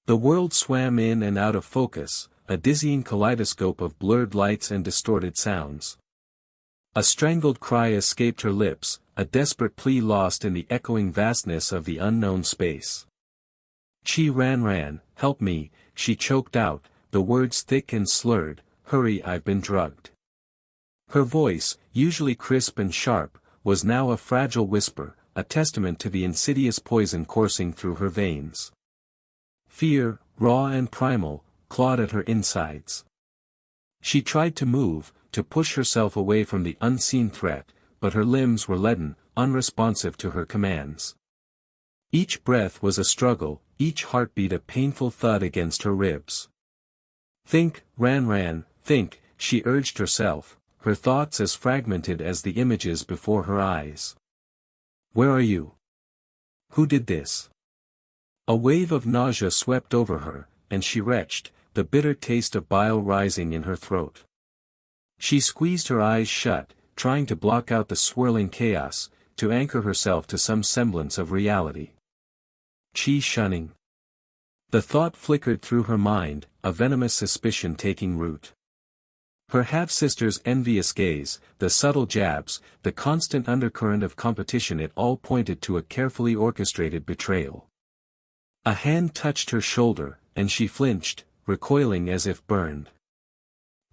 The world swam in and out of focus, a dizzying kaleidoscope of blurred lights and distorted sounds. A strangled cry escaped her lips, a desperate plea lost in the echoing vastness of the unknown space. Ran, help me, she choked out, the words thick and slurred, hurry, I've been drugged. Her voice, usually crisp and sharp, was now a fragile whisper, a testament to the insidious poison coursing through her veins. Fear, raw and primal, clawed at her insides. She tried to move, to push herself away from the unseen threat, but her limbs were leaden, unresponsive to her commands. Each breath was a struggle, each heartbeat a painful thud against her ribs. Think, Ran, think, she urged herself, her thoughts as fragmented as the images before her eyes. Where are you? Who did this? A wave of nausea swept over her, and she retched, the bitter taste of bile rising in her throat. She squeezed her eyes shut, trying to block out the swirling chaos, to anchor herself to some semblance of reality. Shunning. The thought flickered through her mind, a venomous suspicion taking root. Her half-sister's envious gaze, the subtle jabs, the constant undercurrent of competition, it all pointed to a carefully orchestrated betrayal. A hand touched her shoulder, and she flinched, recoiling as if burned.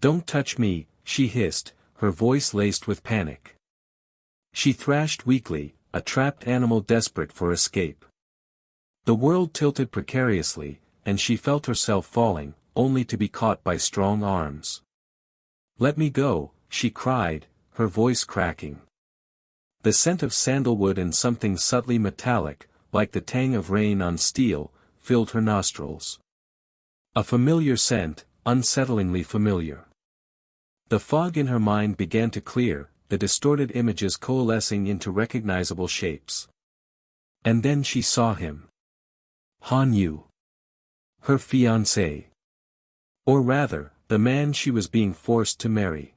Don't touch me, she hissed, her voice laced with panic. She thrashed weakly, a trapped animal desperate for escape. The world tilted precariously, and she felt herself falling, only to be caught by strong arms. Let me go, she cried, her voice cracking. The scent of sandalwood and something subtly metallic, like the tang of rain on steel, filled her nostrils. A familiar scent, unsettlingly familiar. The fog in her mind began to clear, the distorted images coalescing into recognizable shapes. And then she saw him. Han Yu. Her fiancé. Or rather, the man she was being forced to marry.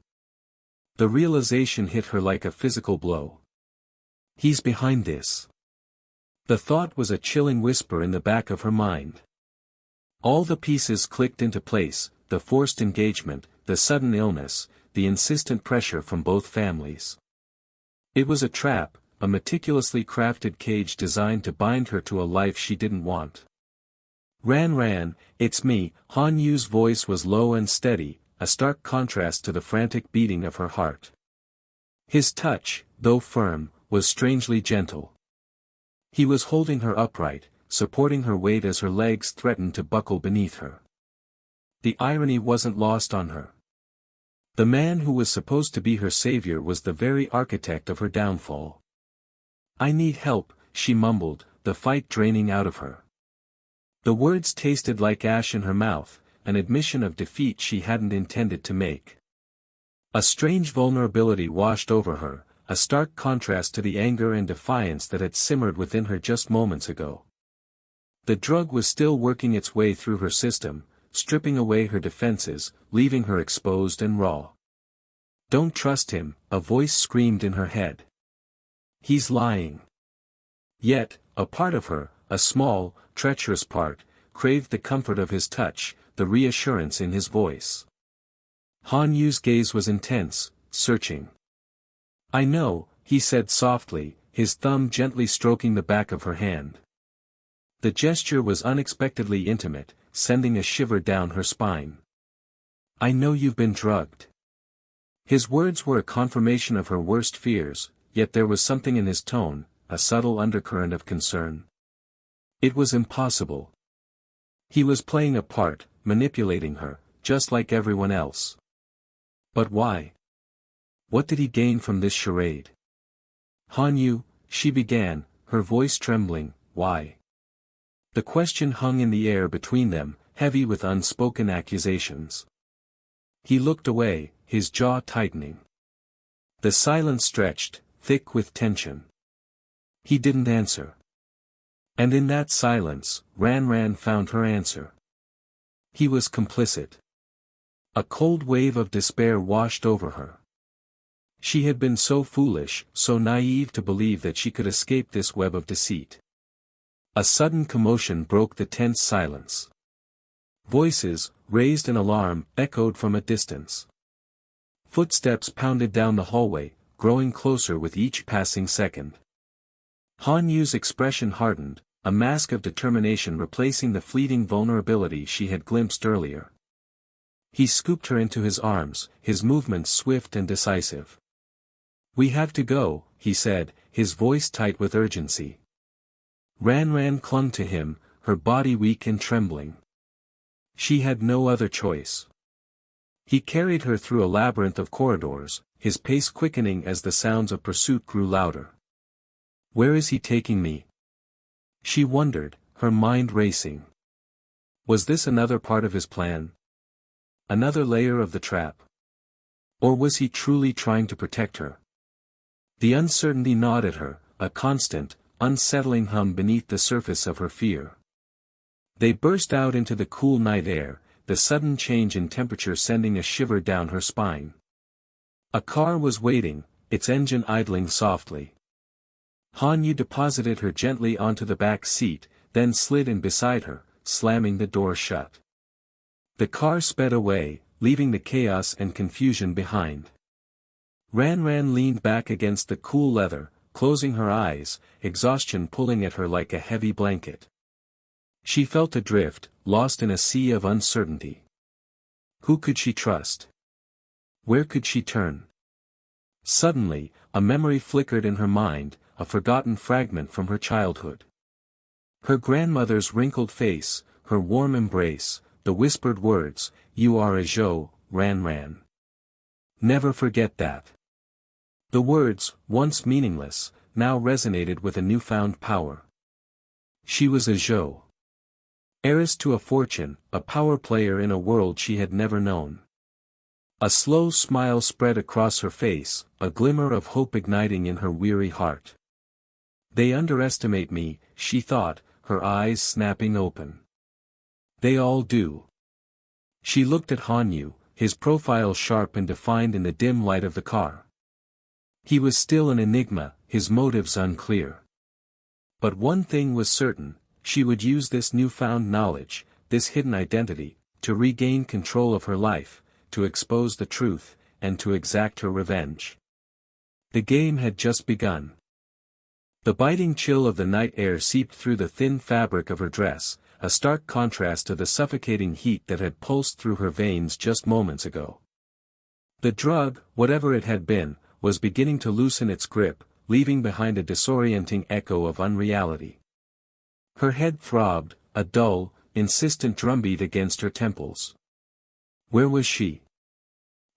The realization hit her like a physical blow. He's behind this. The thought was a chilling whisper in the back of her mind. All the pieces clicked into place, the forced engagement, the sudden illness, the insistent pressure from both families. It was a trap, a meticulously crafted cage designed to bind her to a life she didn't want. Ran, it's me, Han Yu's voice was low and steady, a stark contrast to the frantic beating of her heart. His touch, though firm, was strangely gentle. He was holding her upright, supporting her weight as her legs threatened to buckle beneath her. The irony wasn't lost on her. The man who was supposed to be her savior was the very architect of her downfall. I need help, she mumbled, the fight draining out of her. The words tasted like ash in her mouth, an admission of defeat she hadn't intended to make. A strange vulnerability washed over her, a stark contrast to the anger and defiance that had simmered within her just moments ago. The drug was still working its way through her system, stripping away her defenses, leaving her exposed and raw. Don't trust him, a voice screamed in her head. He's lying. Yet, a part of her, a small, treacherous part, craved the comfort of his touch, the reassurance in his voice. Han Yu's gaze was intense, searching. I know, he said softly, his thumb gently stroking the back of her hand. The gesture was unexpectedly intimate, sending a shiver down her spine. I know you've been drugged. His words were a confirmation of her worst fears, yet there was something in his tone, a subtle undercurrent of concern. It was impossible. He was playing a part, manipulating her, just like everyone else. But why? What did he gain from this charade? Han Yu, she began, her voice trembling, why? The question hung in the air between them, heavy with unspoken accusations. He looked away, his jaw tightening. The silence stretched, thick with tension. He didn't answer. And in that silence, Ran found her answer. He was complicit. A cold wave of despair washed over her. She had been so foolish, so naive to believe that she could escape this web of deceit. A sudden commotion broke the tense silence. Voices, raised in alarm, echoed from a distance. Footsteps pounded down the hallway, growing closer with each passing second. Han Yu's expression hardened, a mask of determination replacing the fleeting vulnerability she had glimpsed earlier. He scooped her into his arms, his movements swift and decisive. "We have to go," he said, his voice tight with urgency. Ran clung to him, her body weak and trembling. She had no other choice. He carried her through a labyrinth of corridors, his pace quickening as the sounds of pursuit grew louder. "Where is he taking me?" She wondered, her mind racing. Was this another part of his plan? Another layer of the trap? Or was he truly trying to protect her? The uncertainty gnawed at her, a constant, unsettling hum beneath the surface of her fear. They burst out into the cool night air, the sudden change in temperature sending a shiver down her spine. A car was waiting, its engine idling softly. Han Yu deposited her gently onto the back seat, then slid in beside her, slamming the door shut. The car sped away, leaving the chaos and confusion behind. Ran leaned back against the cool leather, closing her eyes, exhaustion pulling at her like a heavy blanket. She felt adrift, lost in a sea of uncertainty. Who could she trust? Where could she turn? Suddenly, a memory flickered in her mind, a forgotten fragment from her childhood. Her grandmother's wrinkled face, her warm embrace, the whispered words, "You are a Zhou, Ran." Never forget that. The words, once meaningless, now resonated with a newfound power. She was a Zhou. Heiress to a fortune, a power player in a world she had never known. A slow smile spread across her face, a glimmer of hope igniting in her weary heart. "They underestimate me," she thought, her eyes snapping open. "They all do." She looked at Han Yu, his profile sharp and defined in the dim light of the car. He was still an enigma, his motives unclear. But one thing was certain, she would use this newfound knowledge, this hidden identity, to regain control of her life, to expose the truth, and to exact her revenge. The game had just begun. The biting chill of the night air seeped through the thin fabric of her dress, a stark contrast to the suffocating heat that had pulsed through her veins just moments ago. The drug, whatever it had been, was beginning to loosen its grip, leaving behind a disorienting echo of unreality. Her head throbbed, a dull, insistent drumbeat against her temples. Where was she?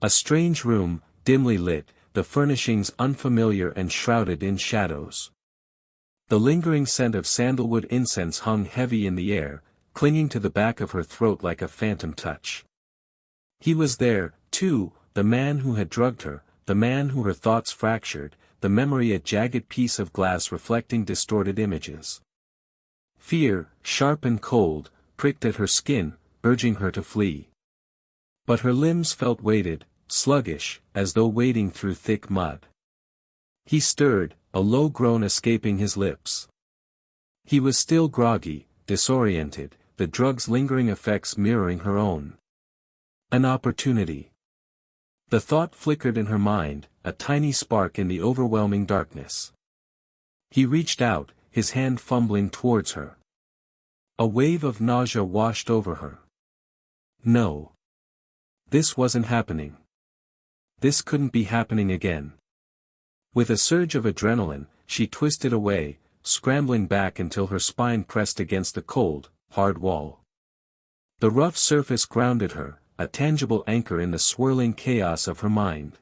A strange room, dimly lit, the furnishings unfamiliar and shrouded in shadows. The lingering scent of sandalwood incense hung heavy in the air, clinging to the back of her throat like a phantom touch. He was there, too, the man who had drugged her, the man who her thoughts fractured, the memory a jagged piece of glass reflecting distorted images. Fear, sharp and cold, pricked at her skin, urging her to flee. But her limbs felt weighted, sluggish, as though wading through thick mud. He stirred, a low groan escaping his lips. He was still groggy, disoriented, the drug's lingering effects mirroring her own. An opportunity. The thought flickered in her mind, a tiny spark in the overwhelming darkness. He reached out, his hand fumbling towards her. A wave of nausea washed over her. No. This wasn't happening. This couldn't be happening again. With a surge of adrenaline, she twisted away, scrambling back until her spine pressed against the cold, hard wall. The rough surface grounded her, a tangible anchor in the swirling chaos of her mind.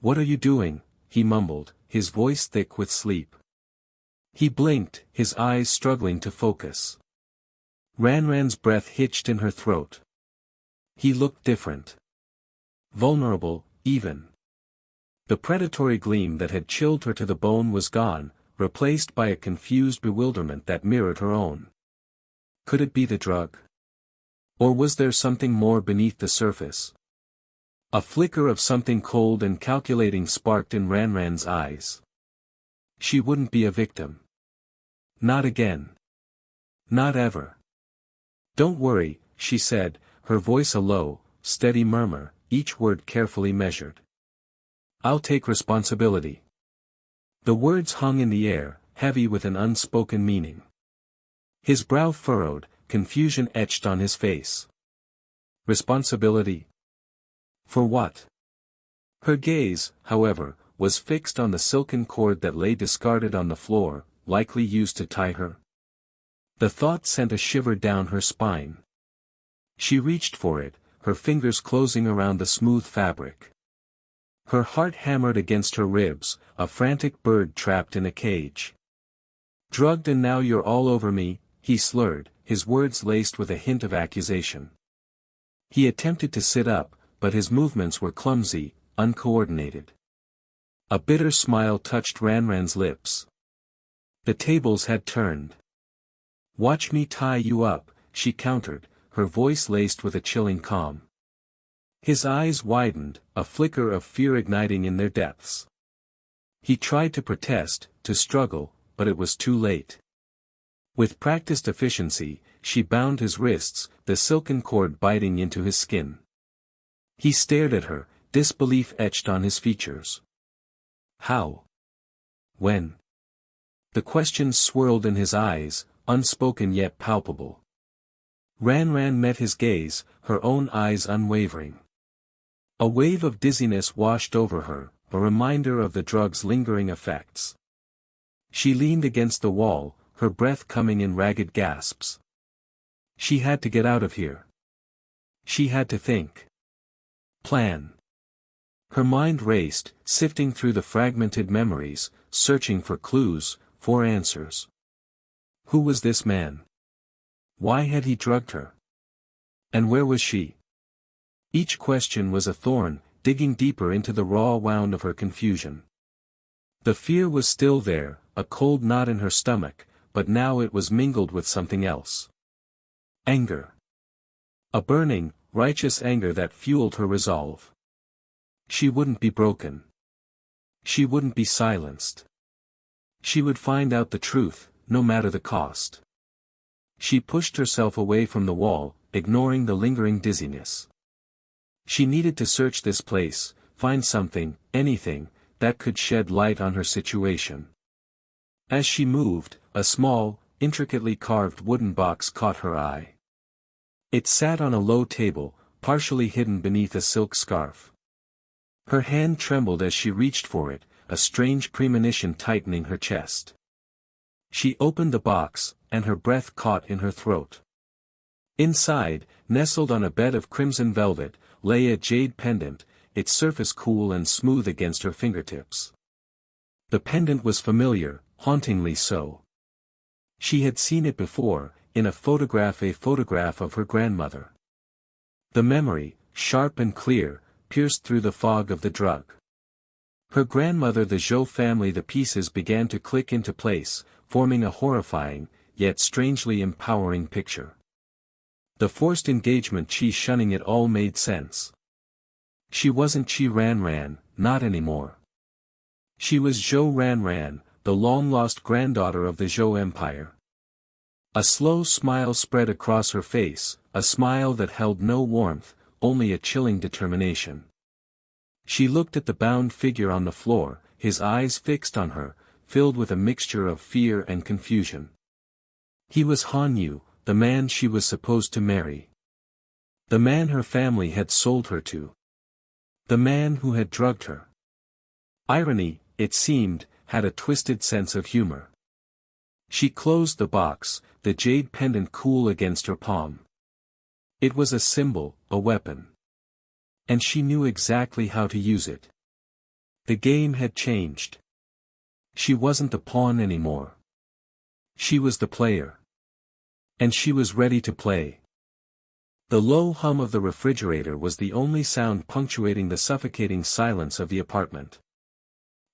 "What are you doing?" he mumbled, his voice thick with sleep. He blinked, his eyes struggling to focus. Ran's breath hitched in her throat. He looked different. Vulnerable, even. The predatory gleam that had chilled her to the bone was gone, replaced by a confused bewilderment that mirrored her own. Could it be the drug? Or was there something more beneath the surface? A flicker of something cold and calculating sparked in Ran's eyes. She wouldn't be a victim. Not again. Not ever. "Don't worry," she said, her voice a low, steady murmur, each word carefully measured. "I'll take responsibility." The words hung in the air, heavy with an unspoken meaning. His brow furrowed, confusion etched on his face. Responsibility? For what? Her gaze, however, was fixed on the silken cord that lay discarded on the floor, likely used to tie her. The thought sent a shiver down her spine. She reached for it, her fingers closing around the smooth fabric. Her heart hammered against her ribs, a frantic bird trapped in a cage. "Drugged and now you're all over me," he slurred, his words laced with a hint of accusation. He attempted to sit up, but his movements were clumsy, uncoordinated. A bitter smile touched Ranran's lips. The tables had turned. "Watch me tie you up," she countered, her voice laced with a chilling calm. His eyes widened, a flicker of fear igniting in their depths. He tried to protest, to struggle, but it was too late. With practiced efficiency, she bound his wrists, the silken cord biting into his skin. He stared at her, disbelief etched on his features. How? When? The questions swirled in his eyes, unspoken yet palpable. Ranran met his gaze, her own eyes unwavering. A wave of dizziness washed over her, a reminder of the drug's lingering effects. She leaned against the wall, her breath coming in ragged gasps. She had to get out of here. She had to think. Plan. Her mind raced, sifting through the fragmented memories, searching for clues, for answers. Who was this man? Why had he drugged her? And where was she? Each question was a thorn, digging deeper into the raw wound of her confusion. The fear was still there, a cold knot in her stomach, but now it was mingled with something else. Anger. A burning, righteous anger that fueled her resolve. She wouldn't be broken. She wouldn't be silenced. She would find out the truth, no matter the cost. She pushed herself away from the wall, ignoring the lingering dizziness. She needed to search this place, find something, anything, that could shed light on her situation. As she moved, a small, intricately carved wooden box caught her eye. It sat on a low table, partially hidden beneath a silk scarf. Her hand trembled as she reached for it, a strange premonition tightening her chest. She opened the box, and her breath caught in her throat. Inside, nestled on a bed of crimson velvet, lay a jade pendant, its surface cool and smooth against her fingertips. The pendant was familiar, hauntingly so. She had seen it before, in a photograph of her grandmother. The memory, sharp and clear, pierced through the fog of the drug. Her grandmother, the Zhou family. The pieces began to click into place, forming a horrifying, yet strangely empowering picture. The forced engagement, she shunning it all, made sense. She wasn't Chi Ranran, not anymore. She was Zhou Ranran, the long-lost granddaughter of the Zhou Empire. A slow smile spread across her face, a smile that held no warmth, only a chilling determination. She looked at the bound figure on the floor, his eyes fixed on her, filled with a mixture of fear and confusion. He was Han Yu, the man she was supposed to marry. The man her family had sold her to. The man who had drugged her. Irony, it seemed, had a twisted sense of humor. She closed the box, the jade pendant cool against her palm. It was a symbol, a weapon. And she knew exactly how to use it. The game had changed. She wasn't the pawn anymore. She was the player. And she was ready to play. The low hum of the refrigerator was the only sound punctuating the suffocating silence of the apartment.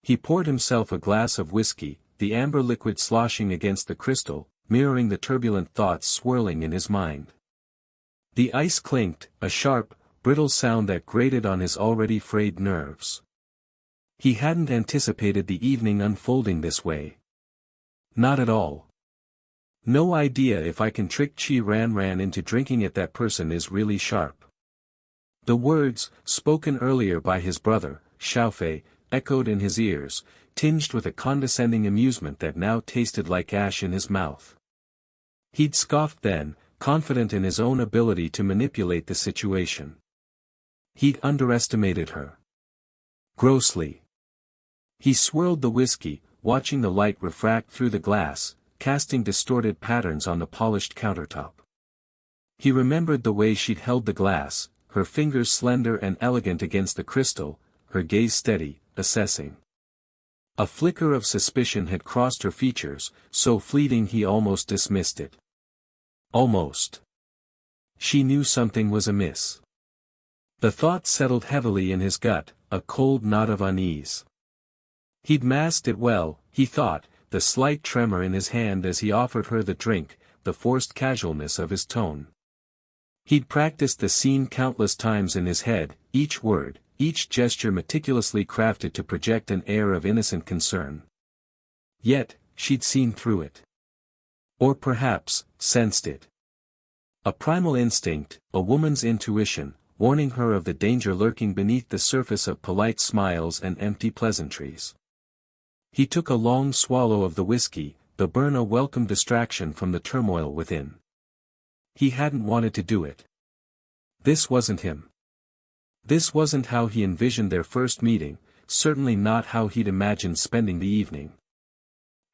He poured himself a glass of whiskey, the amber liquid sloshing against the crystal, mirroring the turbulent thoughts swirling in his mind. The ice clinked, a sharp, brittle sound that grated on his already frayed nerves. He hadn't anticipated the evening unfolding this way. Not at all. No idea if I can trick Chi Ran Ran into drinking it. That person is really sharp. The words, spoken earlier by his brother, Xiaofei, echoed in his ears, tinged with a condescending amusement that now tasted like ash in his mouth. He'd scoffed then, confident in his own ability to manipulate the situation. He'd underestimated her. Grossly. He swirled the whiskey, watching the light refract through the glass, casting distorted patterns on the polished countertop. He remembered the way she'd held the glass, her fingers slender and elegant against the crystal, her gaze steady, assessing. A flicker of suspicion had crossed her features, so fleeting he almost dismissed it. Almost. She knew something was amiss. The thought settled heavily in his gut, a cold knot of unease. He'd masked it well, he thought, the slight tremor in his hand as he offered her the drink, the forced casualness of his tone. He'd practiced the scene countless times in his head, each word, each gesture meticulously crafted to project an air of innocent concern. Yet, she'd seen through it. Or perhaps, sensed it. A primal instinct, a woman's intuition, warning her of the danger lurking beneath the surface of polite smiles and empty pleasantries. He took a long swallow of the whiskey, the burn a welcome distraction from the turmoil within. He hadn't wanted to do it. This wasn't him. This wasn't how he envisioned their first meeting, certainly not how he'd imagined spending the evening.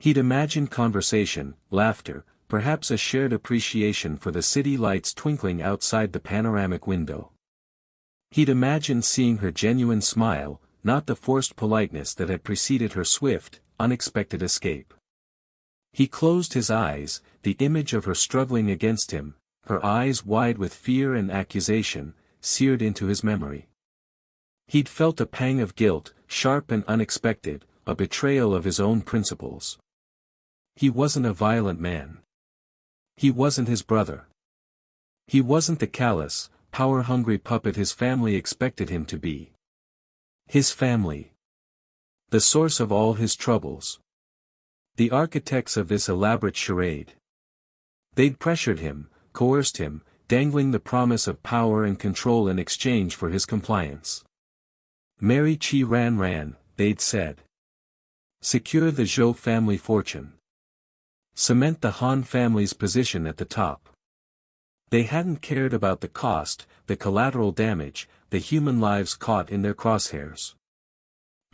He'd imagined conversation, laughter, perhaps a shared appreciation for the city lights twinkling outside the panoramic window. He'd imagined seeing her genuine smile, not the forced politeness that had preceded her swift, unexpected escape. He closed his eyes, the image of her struggling against him, her eyes wide with fear and accusation, seared into his memory. He'd felt a pang of guilt, sharp and unexpected, a betrayal of his own principles. He wasn't a violent man. He wasn't his brother. He wasn't the callous, power-hungry puppet his family expected him to be. His family. The source of all his troubles. The architects of this elaborate charade. They'd pressured him, coerced him, dangling the promise of power and control in exchange for his compliance. Marry Chi Ran Ran, they'd said. Secure the Zhou family fortune. Cement the Han family's position at the top. They hadn't cared about the cost, the collateral damage, the human lives caught in their crosshairs.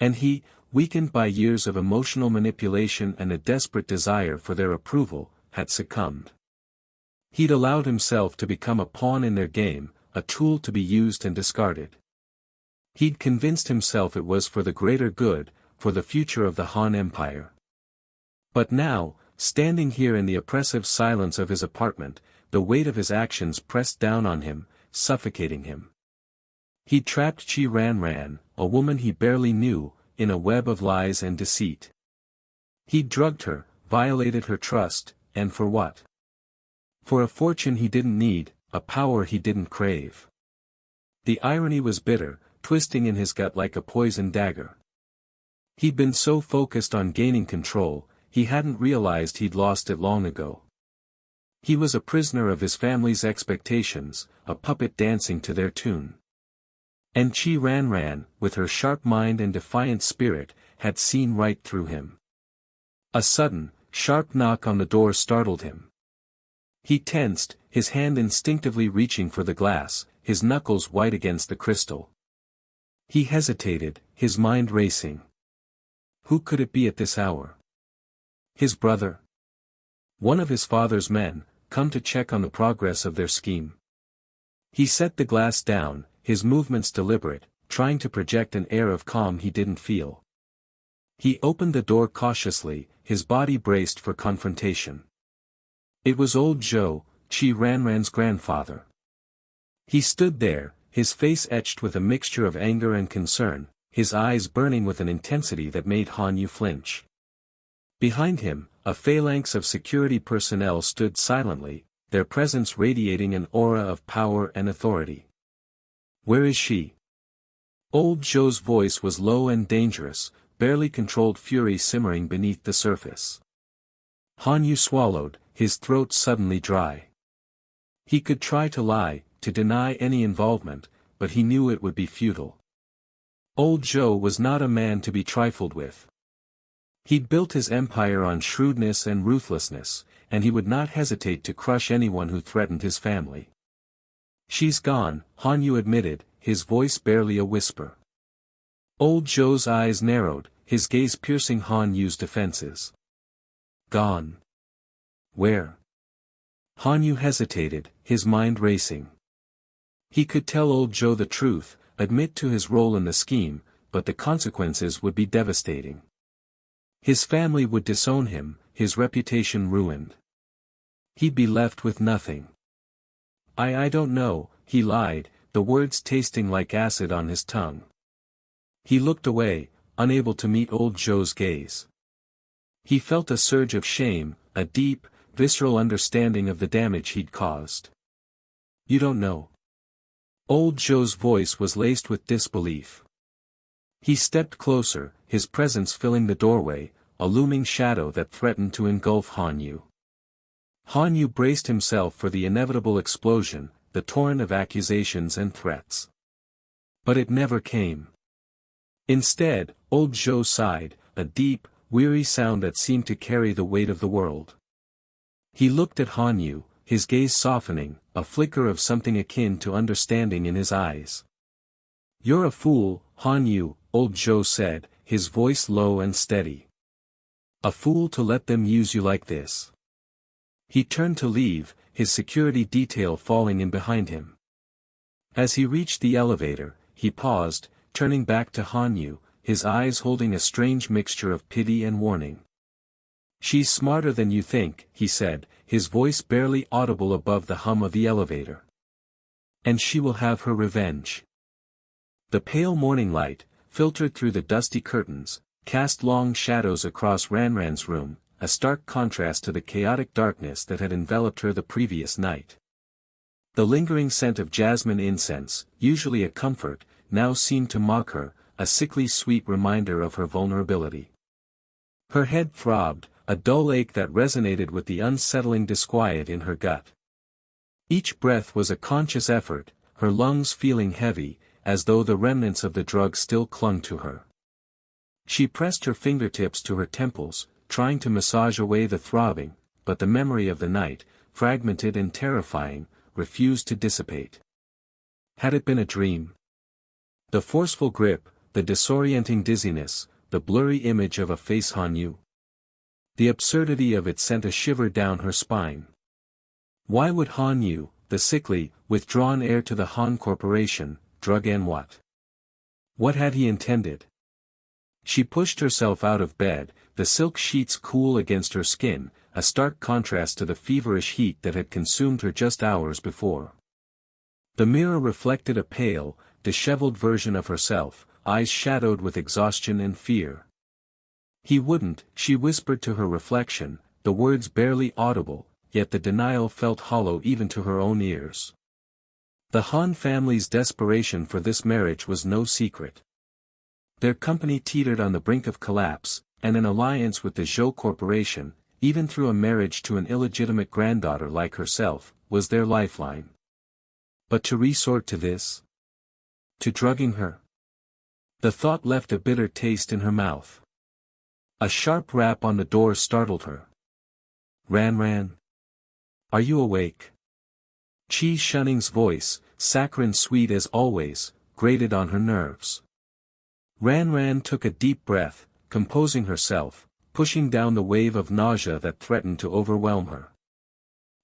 And he, weakened by years of emotional manipulation and a desperate desire for their approval, had succumbed. He'd allowed himself to become a pawn in their game, a tool to be used and discarded. He'd convinced himself it was for the greater good, for the future of the Han Empire. But now, standing here in the oppressive silence of his apartment, the weight of his actions pressed down on him, suffocating him. He'd trapped Chi Ran Ran, a woman he barely knew, in a web of lies and deceit. He'd drugged her, violated her trust, and for what? For a fortune he didn't need, a power he didn't crave. The irony was bitter, twisting in his gut like a poisoned dagger. He'd been so focused on gaining control, he hadn't realized he'd lost it long ago. He was a prisoner of his family's expectations, a puppet dancing to their tune. And Chi Ran Ran, with her sharp mind and defiant spirit, had seen right through him. A sudden, sharp knock on the door startled him. He tensed, his hand instinctively reaching for the glass, his knuckles white against the crystal. He hesitated, his mind racing. Who could it be at this hour? His brother? One of his father's men, come to check on the progress of their scheme. He set the glass down, his movements deliberate, trying to project an air of calm he didn't feel. He opened the door cautiously, his body braced for confrontation. It was old Zhou, Chi Ran Ran's grandfather. He stood there, his face etched with a mixture of anger and concern, his eyes burning with an intensity that made Han Yu flinch. Behind him, a phalanx of security personnel stood silently, their presence radiating an aura of power and authority. Where is she? Old Zhou's voice was low and dangerous, barely controlled fury simmering beneath the surface. Han Yu swallowed, his throat suddenly dry. He could try to lie, to deny any involvement, but he knew it would be futile. Old Joe was not a man to be trifled with. He'd built his empire on shrewdness and ruthlessness, and he would not hesitate to crush anyone who threatened his family. "She's gone," Hanyu admitted, his voice barely a whisper. Old Joe's eyes narrowed, his gaze piercing Hanyu's defenses. "Gone? Where?" Hanyu hesitated, his mind racing. He could tell Old Joe the truth, admit to his role in the scheme, but the consequences would be devastating. His family would disown him, his reputation ruined. He'd be left with nothing. I don't know," he lied, the words tasting like acid on his tongue. He looked away, unable to meet Old Joe's gaze. He felt a surge of shame, a deep, visceral understanding of the damage he'd caused. "You don't know?" Old Joe's voice was laced with disbelief. He stepped closer, his presence filling the doorway, a looming shadow that threatened to engulf Hanyu. Hanyu braced himself for the inevitable explosion, the torrent of accusations and threats. But it never came. Instead, Old Joe sighed, a deep, weary sound that seemed to carry the weight of the world. He looked at Hanyu, his gaze softening, a flicker of something akin to understanding in his eyes. "You're a fool, Hanyu," Old Joe said, his voice low and steady. "A fool to let them use you like this." He turned to leave, his security detail falling in behind him. As he reached the elevator, he paused, turning back to Hanyu, his eyes holding a strange mixture of pity and warning. "She's smarter than you think," he said, his voice barely audible above the hum of the elevator. "And she will have her revenge." The pale morning light, filtered through the dusty curtains, cast long shadows across Ranran's room, a stark contrast to the chaotic darkness that had enveloped her the previous night. The lingering scent of jasmine incense, usually a comfort, now seemed to mock her, a sickly sweet reminder of her vulnerability. Her head throbbed, a dull ache that resonated with the unsettling disquiet in her gut. Each breath was a conscious effort, her lungs feeling heavy, as though the remnants of the drug still clung to her. She pressed her fingertips to her temples, trying to massage away the throbbing, but the memory of the night, fragmented and terrifying, refused to dissipate. Had it been a dream? The forceful grip, the disorienting dizziness, the blurry image of a face Hanyu. The absurdity of it sent a shiver down her spine. Why would Hanyu, the sickly, withdrawn heir to the Han Corporation, drug and what? What had he intended? She pushed herself out of bed, the silk sheets cool against her skin, a stark contrast to the feverish heat that had consumed her just hours before. The mirror reflected a pale, disheveled version of herself, eyes shadowed with exhaustion and fear. "He wouldn't," she whispered to her reflection, the words barely audible, yet the denial felt hollow even to her own ears. The Han family's desperation for this marriage was no secret. Their company teetered on the brink of collapse, and an alliance with the Zhou Corporation, even through a marriage to an illegitimate granddaughter like herself, was their lifeline. But to resort to this? To drugging her? The thought left a bitter taste in her mouth. A sharp rap on the door startled her. "Ran. Are you awake?" Qi Shunning's voice, saccharine sweet as always, grated on her nerves. Ran took a deep breath, composing herself, pushing down the wave of nausea that threatened to overwhelm her.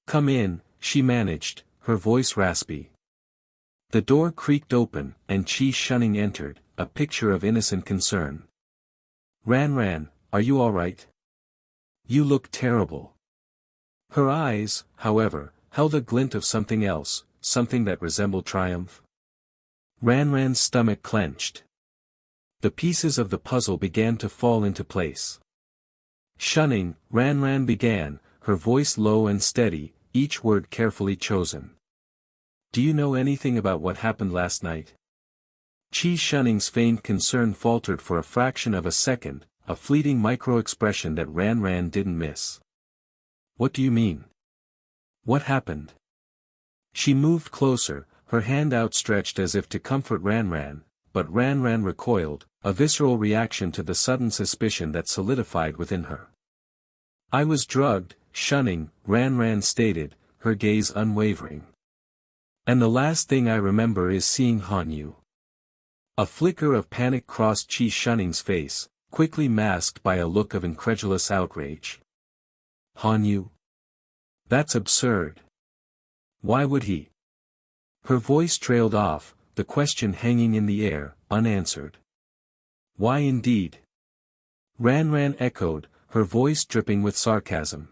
"Come in," she managed, her voice raspy. The door creaked open, and Qi Shunning entered, a picture of innocent concern. Ran, are you all right? You look terrible." Her eyes, however, held a glint of something else, something that resembled triumph. Ran's stomach clenched. The pieces of the puzzle began to fall into place. "Shunning," Ran began, her voice low and steady, each word carefully chosen. "Do you know anything about what happened last night?" Qi Shunning's feigned concern faltered for a fraction of a second, a fleeting micro-expression that Ran didn't miss. What do you mean? What happened? She moved closer, her hand outstretched as if to comfort Ran, but Ran recoiled, a visceral reaction to the sudden suspicion that solidified within her. I was drugged, shunning, Ran stated, her gaze unwavering. And the last thing I remember is seeing Hanyu. A flicker of panic crossed Chi Shunning's face, quickly masked by a look of incredulous outrage. Hanyu? That's absurd. Why would he? Her voice trailed off, the question hanging in the air, unanswered. Why indeed? Ran echoed, her voice dripping with sarcasm.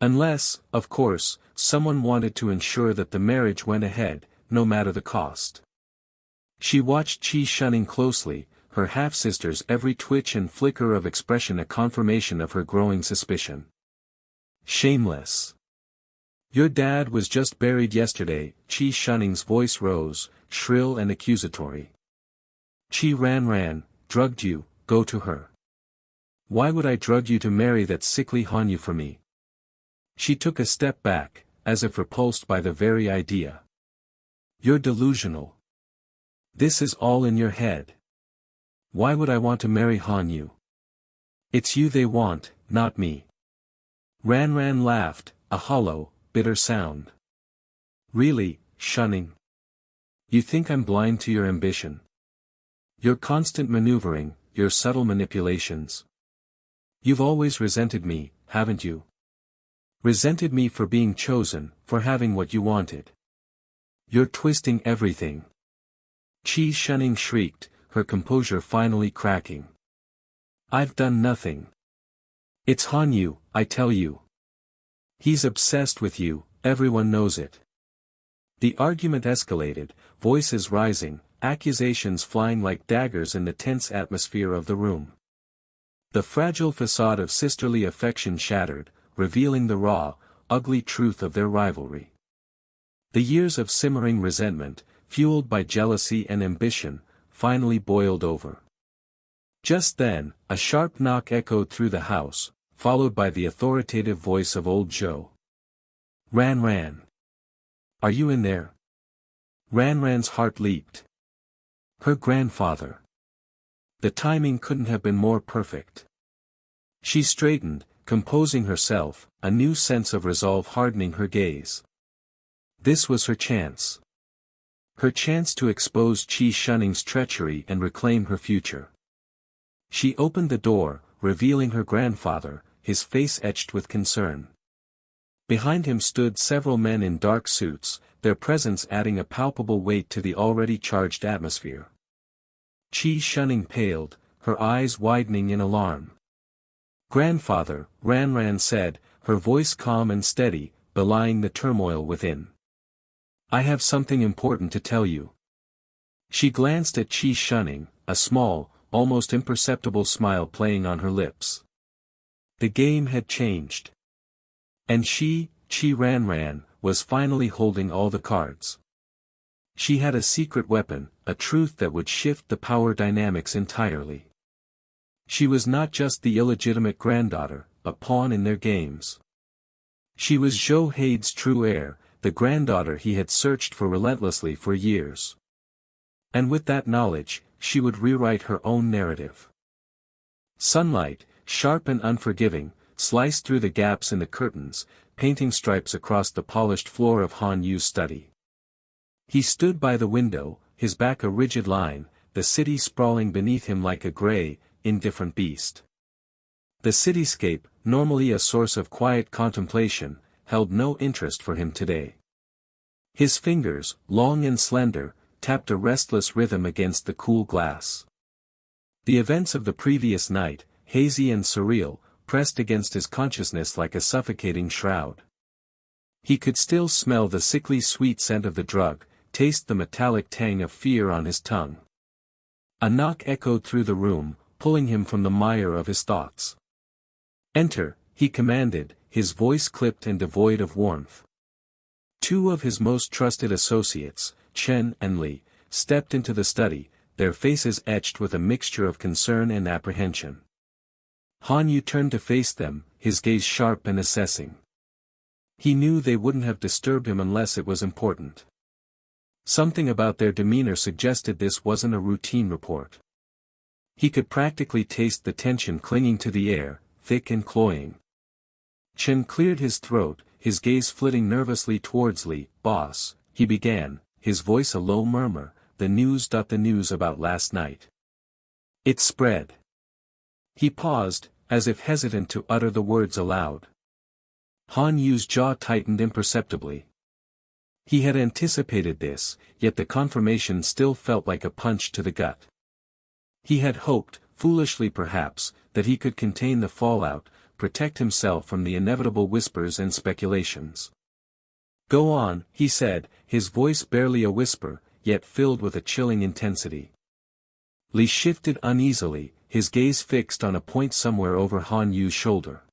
Unless, of course, someone wanted to ensure that the marriage went ahead, no matter the cost. She watched Chi Shunning closely, her half-sister's every twitch and flicker of expression a confirmation of her growing suspicion. Shameless. Your dad was just buried yesterday, Chi Shunning's voice rose, shrill and accusatory. Chi Ran, drugged you, go to her. Why would I drug you to marry that sickly Hanyu for me? She took a step back, as if repulsed by the very idea. You're delusional. This is all in your head. Why would I want to marry Hanyu? It's you they want, not me. Ran laughed, a hollow, bitter sound. Really, Shunning? You think I'm blind to your ambition? Your constant maneuvering, your subtle manipulations. You've always resented me, haven't you? Resented me for being chosen, for having what you wanted. You're twisting everything. Chi Shunning shrieked, her composure finally cracking. I've done nothing. It's Hanyu, I tell you. He's obsessed with you, everyone knows it. The argument escalated, voices rising, accusations flying like daggers in the tense atmosphere of the room. The fragile facade of sisterly affection shattered, revealing the raw, ugly truth of their rivalry. The years of simmering resentment, fueled by jealousy and ambition, finally boiled over. Just then, a sharp knock echoed through the house, followed by the authoritative voice of old Joe. Ran. Are you in there? Ran's heart leaped. Her grandfather. The timing couldn't have been more perfect. She straightened, composing herself, a new sense of resolve hardening her gaze. This was her chance. Her chance to expose Chi Shunning's treachery and reclaim her future. She opened the door, revealing her grandfather, his face etched with concern. Behind him stood several men in dark suits, their presence adding a palpable weight to the already charged atmosphere. Chi Shunning paled, her eyes widening in alarm. Grandfather, Ran said, her voice calm and steady, belying the turmoil within. I have something important to tell you. She glanced at Chi Shunning, a small, almost imperceptible smile playing on her lips. The game had changed. And she, Chi Ran, was finally holding all the cards. She had a secret weapon, a truth that would shift the power dynamics entirely. She was not just the illegitimate granddaughter, a pawn in their games. She was Zhou Hei's true heir, the granddaughter he had searched for relentlessly for years. And with that knowledge, she would rewrite her own narrative. Sunlight, sharp and unforgiving, sliced through the gaps in the curtains, painting stripes across the polished floor of Han Yu's study. He stood by the window, his back a rigid line, the city sprawling beneath him like a gray, indifferent beast. The cityscape, normally a source of quiet contemplation, held no interest for him today. His fingers, long and slender, tapped a restless rhythm against the cool glass. The events of the previous night, hazy and surreal, pressed against his consciousness like a suffocating shroud. He could still smell the sickly sweet scent of the drug, taste the metallic tang of fear on his tongue. A knock echoed through the room, pulling him from the mire of his thoughts. Enter, he commanded, his voice clipped and devoid of warmth. Two of his most trusted associates, Chen and Li, stepped into the study, their faces etched with a mixture of concern and apprehension. Han Yu turned to face them, his gaze sharp and assessing. He knew they wouldn't have disturbed him unless it was important. Something about their demeanor suggested this wasn't a routine report. He could practically taste the tension clinging to the air, thick and cloying. Chen cleared his throat, his gaze flitting nervously towards Li. "Boss," he began, his voice a low murmur, "the news about last night. It spread." He paused, as if hesitant to utter the words aloud. Han Yu's jaw tightened imperceptibly. He had anticipated this, yet the confirmation still felt like a punch to the gut. He had hoped, foolishly perhaps, that he could contain the fallout, protect himself from the inevitable whispers and speculations. "Go on," he said, his voice barely a whisper, yet filled with a chilling intensity. Li shifted uneasily, his gaze fixed on a point somewhere over Han Yu's shoulder.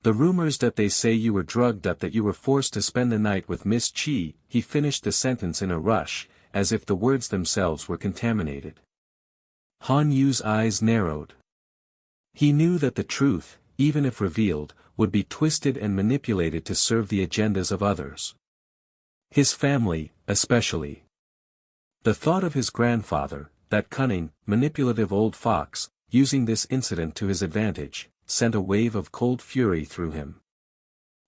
"The rumors that they say you were drugged up, that you were forced to spend the night with Miss Qi," he finished the sentence in a rush, as if the words themselves were contaminated. Han Yu's eyes narrowed. He knew that the truth, even if revealed, would be twisted and manipulated to serve the agendas of others. His family, especially. The thought of his grandfather, that cunning, manipulative old fox, using this incident to his advantage, sent a wave of cold fury through him.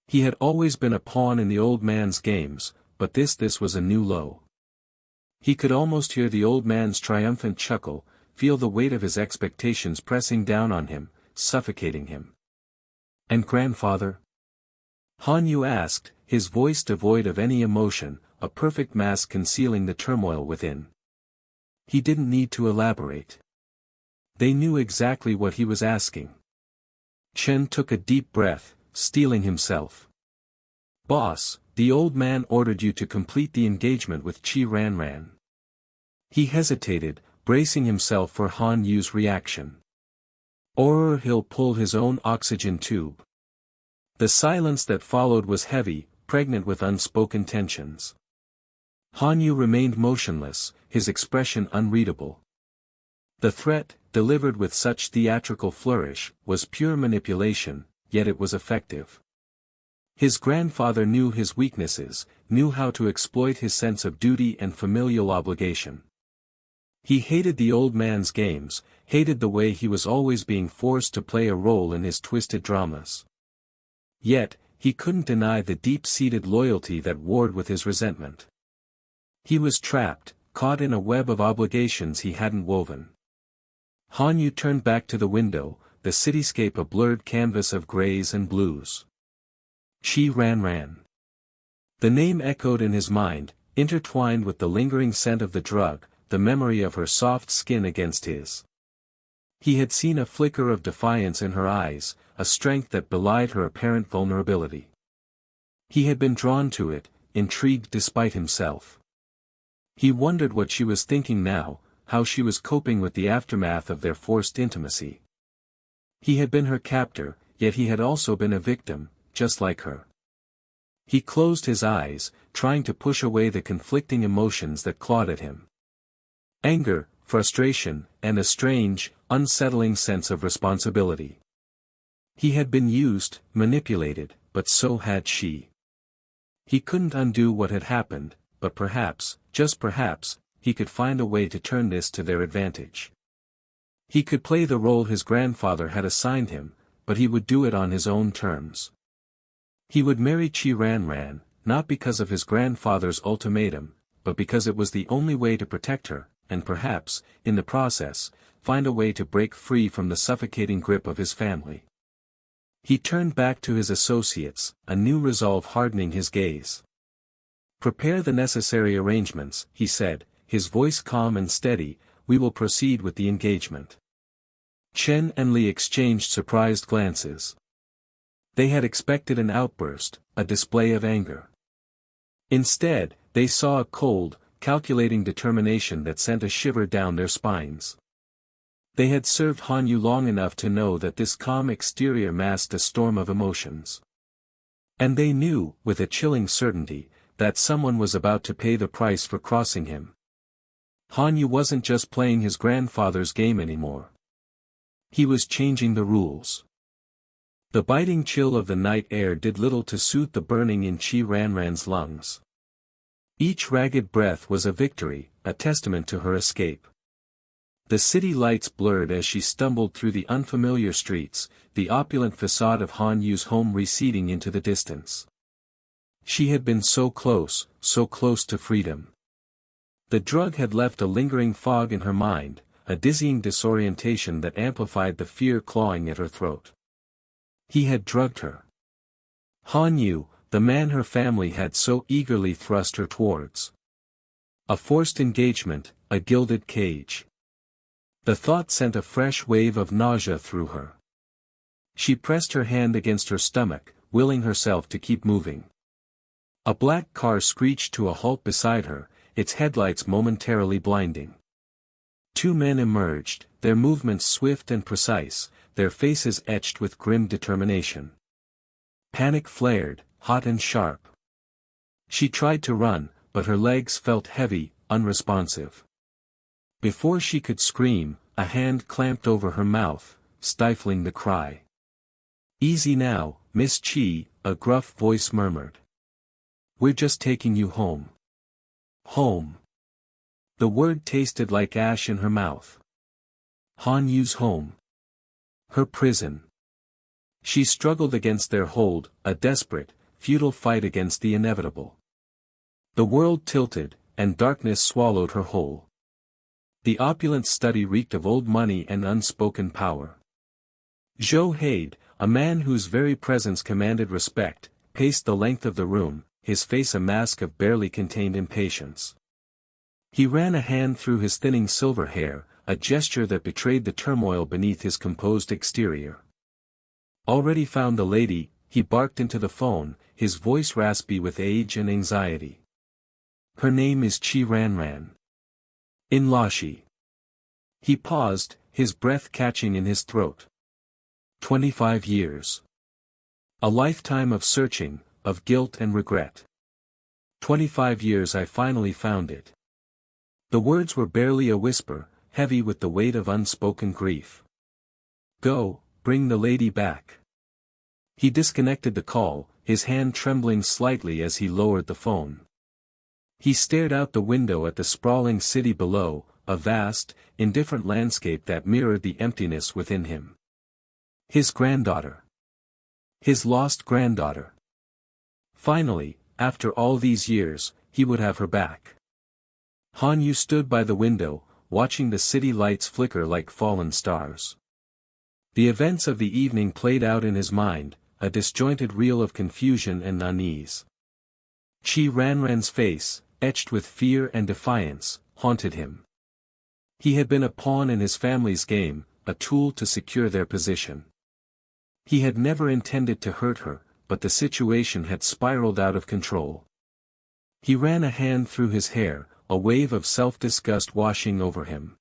He had always been a pawn in the old man's games, but this was a new low. He could almost hear the old man's triumphant chuckle, feel the weight of his expectations pressing down on him, suffocating him. "And grandfather?" Han Yu asked, his voice devoid of any emotion, a perfect mask concealing the turmoil within. He didn't need to elaborate. They knew exactly what he was asking. Chen took a deep breath, steeling himself. "Boss, the old man ordered you to complete the engagement with Qi Ranran." He hesitated, bracing himself for Han Yu's reaction. "Or he'll pull his own oxygen tube." The silence that followed was heavy, pregnant with unspoken tensions. Han Yu remained motionless, his expression unreadable. The threat, delivered with such theatrical flourish, was pure manipulation, yet it was effective. His grandfather knew his weaknesses, knew how to exploit his sense of duty and familial obligation. He hated the old man's games, hated the way he was always being forced to play a role in his twisted dramas. Yet, he couldn't deny the deep-seated loyalty that warred with his resentment. He was trapped, caught in a web of obligations he hadn't woven. Han Yu turned back to the window, the cityscape a blurred canvas of grays and blues. Qi Ranran. The name echoed in his mind, intertwined with the lingering scent of the drug, the memory of her soft skin against his. He had seen a flicker of defiance in her eyes, a strength that belied her apparent vulnerability. He had been drawn to it, intrigued despite himself. He wondered what she was thinking now, how she was coping with the aftermath of their forced intimacy. He had been her captor, yet he had also been a victim, just like her. He closed his eyes, trying to push away the conflicting emotions that clawed at him. Anger, frustration, and a strange, unsettling sense of responsibility. He had been used, manipulated, but so had she. He couldn't undo what had happened, but perhaps, just perhaps, he could find a way to turn this to their advantage. He could play the role his grandfather had assigned him, but he would do it on his own terms. He would marry Qi Ranran, not because of his grandfather's ultimatum, but because it was the only way to protect her, and perhaps, in the process, find a way to break free from the suffocating grip of his family. He turned back to his associates, a new resolve hardening his gaze. "Prepare the necessary arrangements," he said, his voice calm and steady, "we will proceed with the engagement." Chen and Li exchanged surprised glances. They had expected an outburst, a display of anger. Instead, they saw a cold, calculating determination that sent a shiver down their spines. They had served Han Yu long enough to know that this calm exterior masked a storm of emotions. And they knew, with a chilling certainty, that someone was about to pay the price for crossing him. Han Yu wasn't just playing his grandfather's game anymore. He was changing the rules. The biting chill of the night air did little to soothe the burning in Chi Ranran's lungs. Each ragged breath was a victory, a testament to her escape. The city lights blurred as she stumbled through the unfamiliar streets, the opulent facade of Han Yu's home receding into the distance. She had been so close to freedom. The drug had left a lingering fog in her mind, a dizzying disorientation that amplified the fear clawing at her throat. He had drugged her. Han Yu, the man her family had so eagerly thrust her towards. A forced engagement, a gilded cage. The thought sent a fresh wave of nausea through her. She pressed her hand against her stomach, willing herself to keep moving. A black car screeched to a halt beside her, its headlights momentarily blinding. Two men emerged, their movements swift and precise, their faces etched with grim determination. Panic flared, hot and sharp. She tried to run, but her legs felt heavy, unresponsive. Before she could scream, a hand clamped over her mouth, stifling the cry. "Easy now, Miss Chi," a gruff voice murmured. "We're just taking you home." Home. The word tasted like ash in her mouth. Han Yu's home. Her prison. She struggled against their hold, a desperate, futile fight against the inevitable. The world tilted, and darkness swallowed her whole. The opulent study reeked of old money and unspoken power. Zhou Haid, a man whose very presence commanded respect, paced the length of the room, his face a mask of barely contained impatience. He ran a hand through his thinning silver hair, a gesture that betrayed the turmoil beneath his composed exterior. "Already found the lady," he barked into the phone, his voice raspy with age and anxiety. "Her name is Chi Ranran. In Lashi." He paused, his breath catching in his throat. 25 years. A lifetime of searching, of guilt and regret. 25 years I finally found it. The words were barely a whisper, heavy with the weight of unspoken grief. "Go, bring the lady back." He disconnected the call, his hand trembling slightly as he lowered the phone. He stared out the window at the sprawling city below, a vast, indifferent landscape that mirrored the emptiness within him. His granddaughter. His lost granddaughter. Finally, after all these years, he would have her back. Han Yu stood by the window, watching the city lights flicker like fallen stars. The events of the evening played out in his mind, a disjointed reel of confusion and unease. Chi Ranran's face, etched with fear and defiance, haunted him. He had been a pawn in his family's game, a tool to secure their position. He had never intended to hurt her, but the situation had spiraled out of control. He ran a hand through his hair, a wave of self-disgust washing over him.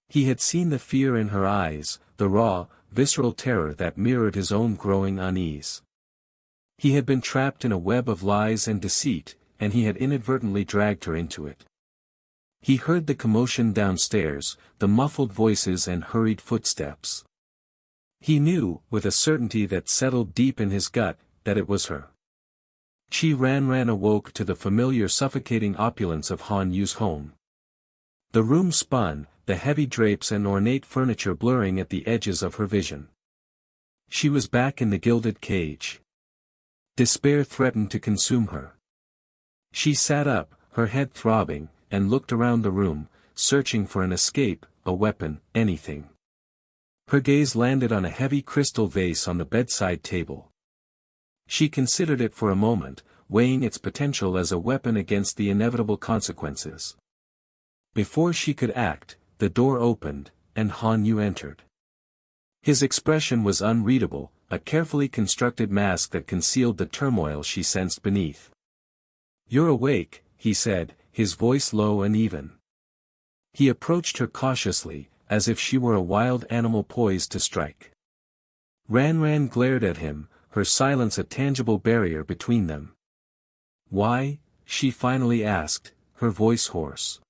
He had seen the fear in her eyes, the raw, visceral terror that mirrored his own growing unease. He had been trapped in a web of lies and deceit, and he had inadvertently dragged her into it. He heard the commotion downstairs, the muffled voices and hurried footsteps. He knew, with a certainty that settled deep in his gut, that it was her. Chi Ranran awoke to the familiar suffocating opulence of Han Yu's home. The room spun, the heavy drapes and ornate furniture blurring at the edges of her vision. She was back in the gilded cage. Despair threatened to consume her. She sat up, her head throbbing, and looked around the room, searching for an escape, a weapon, anything. Her gaze landed on a heavy crystal vase on the bedside table. She considered it for a moment, weighing its potential as a weapon against the inevitable consequences. Before she could act, the door opened, and Han Yu entered. His expression was unreadable, a carefully constructed mask that concealed the turmoil she sensed beneath. "You're awake," he said, his voice low and even. He approached her cautiously, as if she were a wild animal poised to strike. Ranran glared at him, her silence a tangible barrier between them. "Why?" she finally asked, her voice hoarse.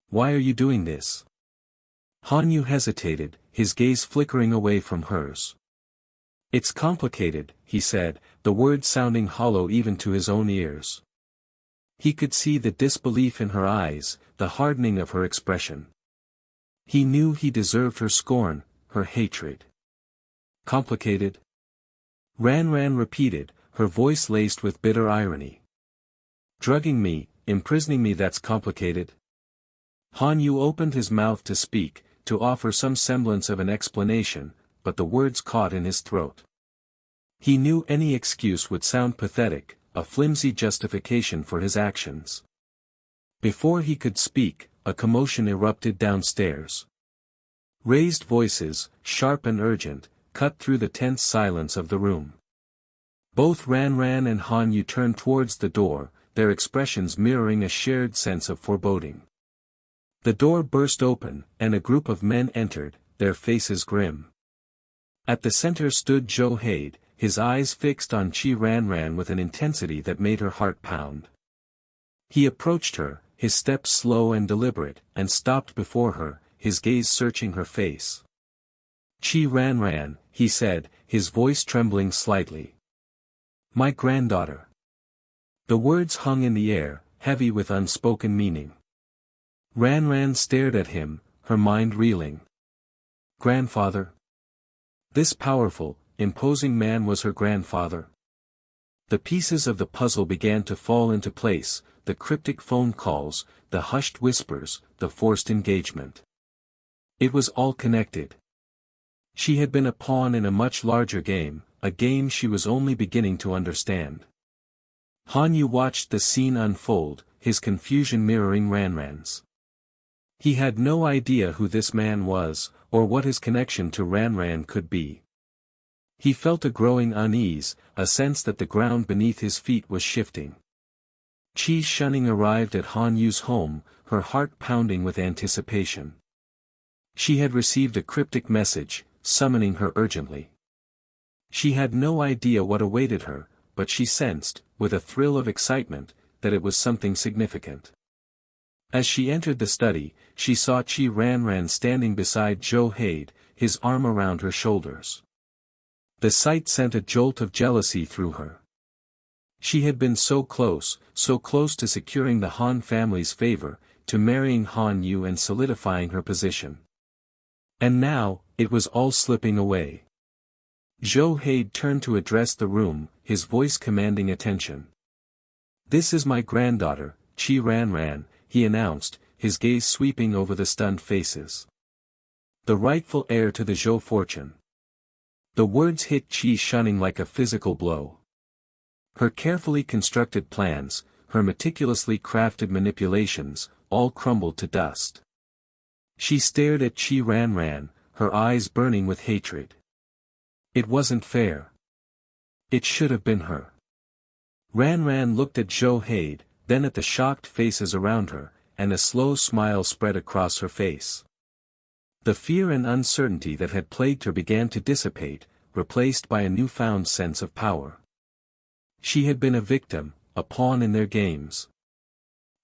"Why are you doing this?" Han Yu hesitated, his gaze flickering away from hers. It's complicated, he said, the words sounding hollow even to his own ears. He could see the disbelief in her eyes, the hardening of her expression. He knew he deserved her scorn, her hatred. Complicated? Ran repeated, her voice laced with bitter irony. Drugging me, imprisoning me, that's complicated? Han Yu opened his mouth to speak, to offer some semblance of an explanation, but the words caught in his throat. He knew any excuse would sound pathetic, a flimsy justification for his actions. Before he could speak, a commotion erupted downstairs. Raised voices, sharp and urgent, cut through the tense silence of the room. Both Ran and Han Yu turned towards the door, their expressions mirroring a shared sense of foreboding. The door burst open, and a group of men entered, their faces grim. At the center stood Zhou Haid, his eyes fixed on Qi Ran with an intensity that made her heart pound. He approached her, his steps slow and deliberate, and stopped before her, his gaze searching her face. Qi Ran, he said, his voice trembling slightly. My granddaughter. The words hung in the air, heavy with unspoken meaning. Ran stared at him, her mind reeling. Grandfather? This powerful, imposing man was her grandfather. The pieces of the puzzle began to fall into place, the cryptic phone calls, the hushed whispers, the forced engagement. It was all connected. She had been a pawn in a much larger game, a game she was only beginning to understand. Han Yu watched the scene unfold, his confusion mirroring Ran's. He had no idea who this man was, or what his connection to Ran could be. He felt a growing unease, a sense that the ground beneath his feet was shifting. Qi Shunning arrived at Han Yu's home, her heart pounding with anticipation. She had received a cryptic message, summoning her urgently. She had no idea what awaited her, but she sensed, with a thrill of excitement, that it was something significant. As she entered the study, she saw Qi Ran standing beside Zhou Haid, his arm around her shoulders. The sight sent a jolt of jealousy through her. She had been so close to securing the Han family's favor, to marrying Han Yu and solidifying her position. And now, it was all slipping away. Zhou Haid turned to address the room, his voice commanding attention. This is my granddaughter, Qi Ran, he announced, his gaze sweeping over the stunned faces. The rightful heir to the Zhou fortune. The words hit Qi Shunning like a physical blow. Her carefully constructed plans, her meticulously crafted manipulations, all crumbled to dust. She stared at Qi Ran, her eyes burning with hatred. It wasn't fair. It should have been her. Ran looked at Zhou Haid, then at the shocked faces around her, and a slow smile spread across her face. The fear and uncertainty that had plagued her began to dissipate, replaced by a newfound sense of power. She had been a victim, a pawn in their games.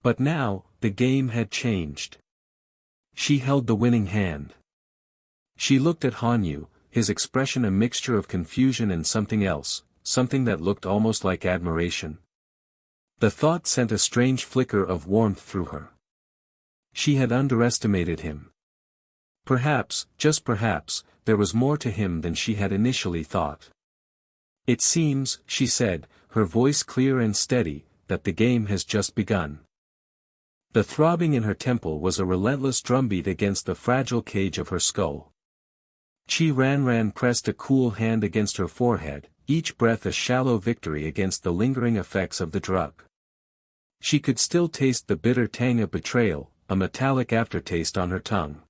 But now, the game had changed. She held the winning hand. She looked at Han Yu, his expression a mixture of confusion and something else, something that looked almost like admiration. The thought sent a strange flicker of warmth through her. She had underestimated him. Perhaps, just perhaps, there was more to him than she had initially thought. It seems, she said, her voice clear and steady, that the game has just begun. The throbbing in her temple was a relentless drumbeat against the fragile cage of her skull. Qi Ran pressed a cool hand against her forehead, each breath a shallow victory against the lingering effects of the drug. She could still taste the bitter tang of betrayal, a metallic aftertaste on her tongue.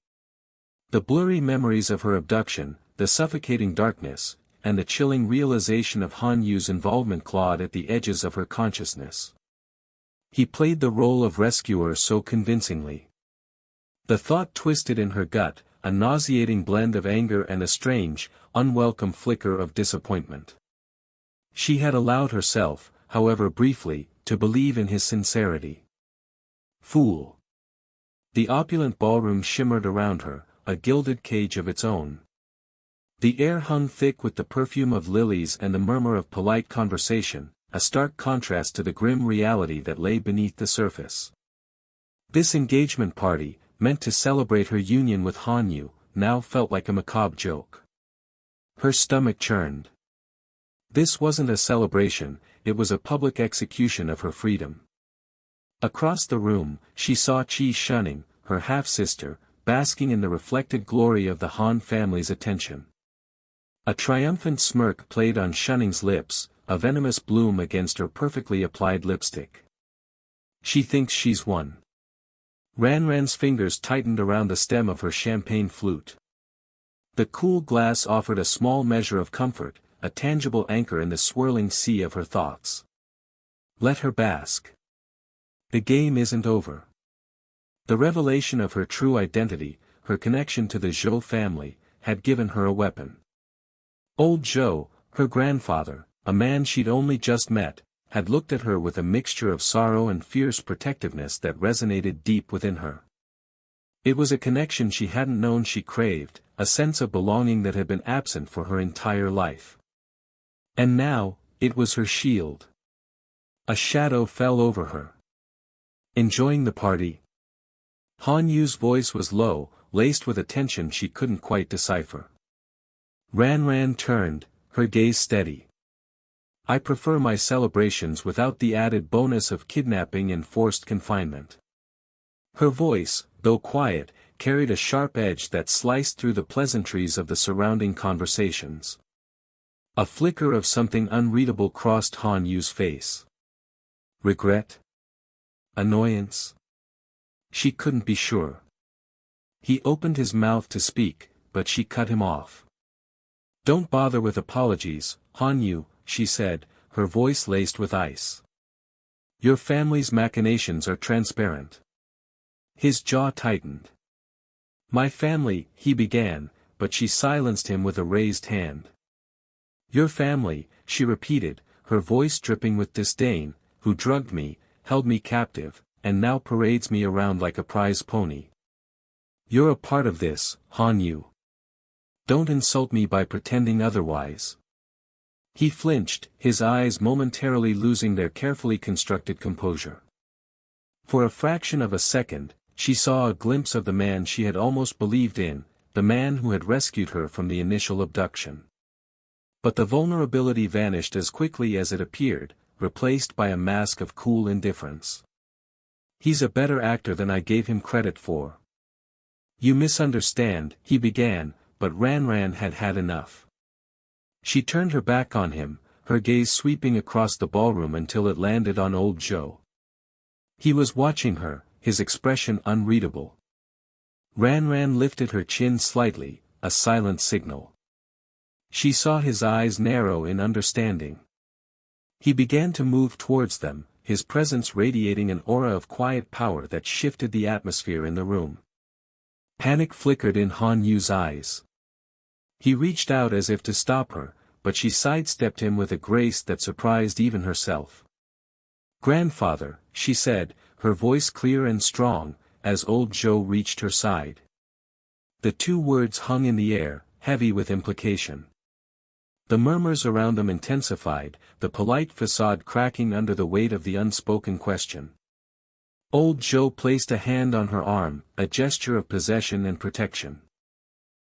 The blurry memories of her abduction, the suffocating darkness, and the chilling realization of Han Yu's involvement clawed at the edges of her consciousness. He played the role of rescuer so convincingly. The thought twisted in her gut, a nauseating blend of anger and a strange, unwelcome flicker of disappointment. She had allowed herself, however briefly, to believe in his sincerity. Fool. The opulent ballroom shimmered around her, a gilded cage of its own. The air hung thick with the perfume of lilies and the murmur of polite conversation, a stark contrast to the grim reality that lay beneath the surface. This engagement party, meant to celebrate her union with Hanyu, now felt like a macabre joke. Her stomach churned. This wasn't a celebration, it was a public execution of her freedom. Across the room, she saw Qi Shunning, her half-sister, basking in the reflected glory of the Han family's attention. A triumphant smirk played on Shunning's lips, a venomous bloom against her perfectly applied lipstick. She thinks she's won. Ranran's fingers tightened around the stem of her champagne flute. The cool glass offered a small measure of comfort, a tangible anchor in the swirling sea of her thoughts. Let her bask. The game isn't over. The revelation of her true identity, her connection to the Zhou family, had given her a weapon. Old Zhou, her grandfather, a man she'd only just met, had looked at her with a mixture of sorrow and fierce protectiveness that resonated deep within her. It was a connection she hadn't known she craved, a sense of belonging that had been absent for her entire life. And now, it was her shield. A shadow fell over her. Enjoying the party? Han Yu's voice was low, laced with a tension she couldn't quite decipher. Ran turned, her gaze steady. I prefer my celebrations without the added bonus of kidnapping and forced confinement. Her voice, though quiet, carried a sharp edge that sliced through the pleasantries of the surrounding conversations. A flicker of something unreadable crossed Han Yu's face. Regret? Annoyance? She couldn't be sure. He opened his mouth to speak, but she cut him off. Don't bother with apologies, Han Yu, she said, her voice laced with ice. Your family's machinations are transparent. His jaw tightened. My family, he began, but she silenced him with a raised hand. Your family, she repeated, her voice dripping with disdain, who drugged me, held me captive, and now parades me around like a prize pony. You're a part of this, Han Yu. Don't insult me by pretending otherwise. He flinched, his eyes momentarily losing their carefully constructed composure. For a fraction of a second, she saw a glimpse of the man she had almost believed in, the man who had rescued her from the initial abduction. But the vulnerability vanished as quickly as it appeared, replaced by a mask of cool indifference. He's a better actor than I gave him credit for. You misunderstand, he began, but Ran had had enough. She turned her back on him, her gaze sweeping across the ballroom until it landed on old Zhou. He was watching her, his expression unreadable. Ran lifted her chin slightly, a silent signal. She saw his eyes narrow in understanding. He began to move towards them, his presence radiating an aura of quiet power that shifted the atmosphere in the room. Panic flickered in Han Yu's eyes. He reached out as if to stop her, but she sidestepped him with a grace that surprised even herself. Grandfather, she said, her voice clear and strong, as old Zhou reached her side. The two words hung in the air, heavy with implication. The murmurs around them intensified, the polite facade cracking under the weight of the unspoken question. Old Zhou placed a hand on her arm, a gesture of possession and protection.